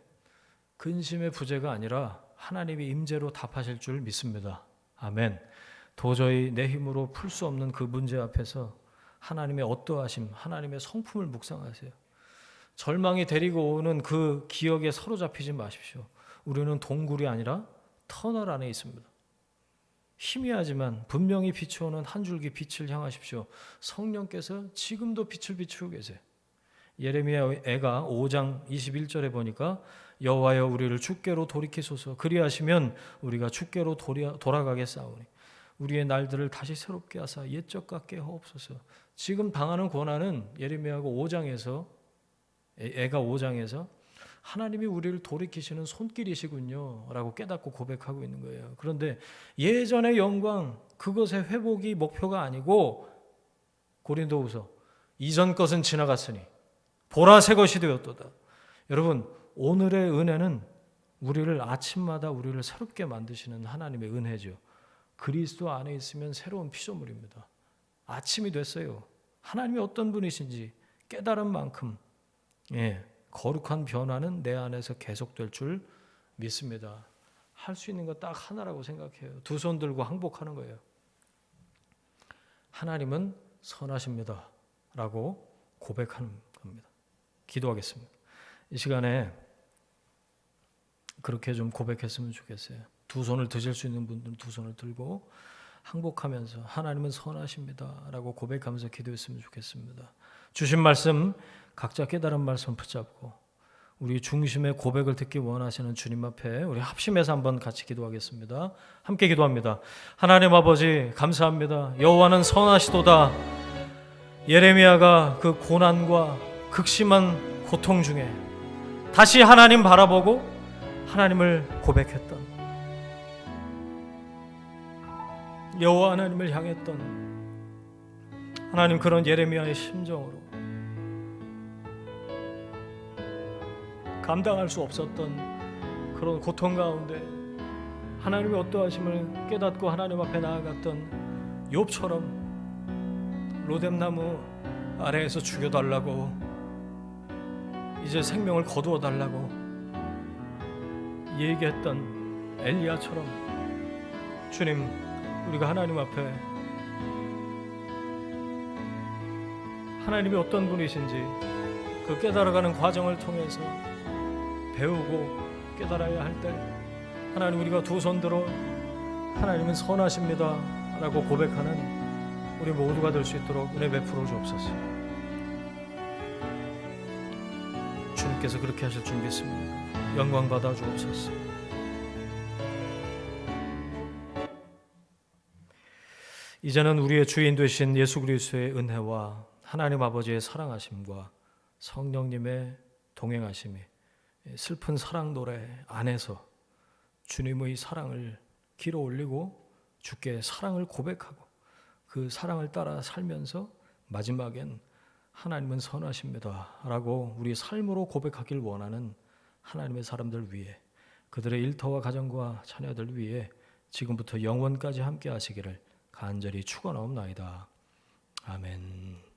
근심의 부재가 아니라 하나님이 임재로 답하실 줄 믿습니다. 아멘. 도저히 내 힘으로 풀 수 없는 그 문제 앞에서 하나님의 어떠하심, 하나님의 성품을 묵상하세요. 절망이 데리고 오는 그 기억에 사로잡히지 마십시오. 우리는 동굴이 아니라 터널 안에 있습니다. 희미하지만 분명히 비추어오는 한 줄기 빛을 향하십시오. 성령께서 지금도 빛을 비추고 계세요. 예레미야 애가 5장 21절에 보니까 여호와여 우리를 주께로 돌이키소서 그리하시면 우리가 주께로 돌아가겠사오니 우리의 날들을 다시 새롭게 하사 옛적 같게 하옵소서. 지금 당하는 고난은 예레미야가 5장에서 애가 5장에서 하나님이 우리를 돌이키시는 손길이시군요 라고 깨닫고 고백하고 있는 거예요. 그런데 예전의 영광 그것의 회복이 목표가 아니고 고린도후서 이전 것은 지나갔으니 보라 새 것이 되었도다. 여러분, 오늘의 은혜는 우리를 아침마다 우리를 새롭게 만드시는 하나님의 은혜죠. 그리스도 안에 있으면 새로운 피조물입니다. 아침이 됐어요. 하나님이 어떤 분이신지 깨달은 만큼 거룩한 변화는 내 안에서 계속될 줄 믿습니다. 할 수 있는 거 딱 하나라고 생각해요. 두 손 들고 항복하는 거예요. 하나님은 선하십니다 라고 고백하는 겁니다. 기도하겠습니다. 이 시간에 그렇게 좀 고백했으면 좋겠어요. 두 손을 드실 수 있는 분들은 두 손을 들고 항복하면서 하나님은 선하십니다 라고 고백하면서 기도했으면 좋겠습니다. 주신 말씀 각자 깨달은 말씀 붙잡고 우리 중심의 고백을 듣기 원하시는 주님 앞에 우리 합심해서 한번 같이 기도하겠습니다. 함께 기도합니다. 하나님 아버지 감사합니다. 여호와는 선하시도다. 예레미야가 그 고난과 극심한 고통 중에 다시 하나님 바라보고 하나님을 고백했던, 여호와 하나님을 향했던 하나님, 그런 예레미야의 심정으로 감당할 수 없었던 그런 고통 가운데 하나님의 어떠하심을 깨닫고 하나님 앞에 나아갔던 욥처럼 로뎀나무 아래에서 죽여달라고, 이제 생명을 거두어 달라고 얘기했던 엘리야처럼 주님, 우리가 하나님 앞에 하나님이 어떤 분이신지 그 깨달아가는 과정을 통해서 배우고 깨달아야 할 때 하나님, 우리가 두 손 들어 하나님은 선하십니다 라고 고백하는 우리 모두가 될 수 있도록 은혜 베풀어 주옵소서. 주님께서 그렇게 하실 줄 믿습니다. 영광 받아 주옵소서. 이제는 우리의 주인 되신 예수 그리스도의 은혜와 하나님 아버지의 사랑하심과 성령님의 동행하심이 슬픈 사랑 노래 안에서 주님의 사랑을 길어 올리고 주께 사랑을 고백하고 그 사랑을 따라 살면서 마지막엔 하나님은 선하십니다 라고 우리 삶으로 고백하길 원하는 하나님의 사람들 위해, 그들의 일터와 가정과 자녀들 위해 지금부터 영원까지 함께 하시기를 간절히 축원하옵나이다. 아멘.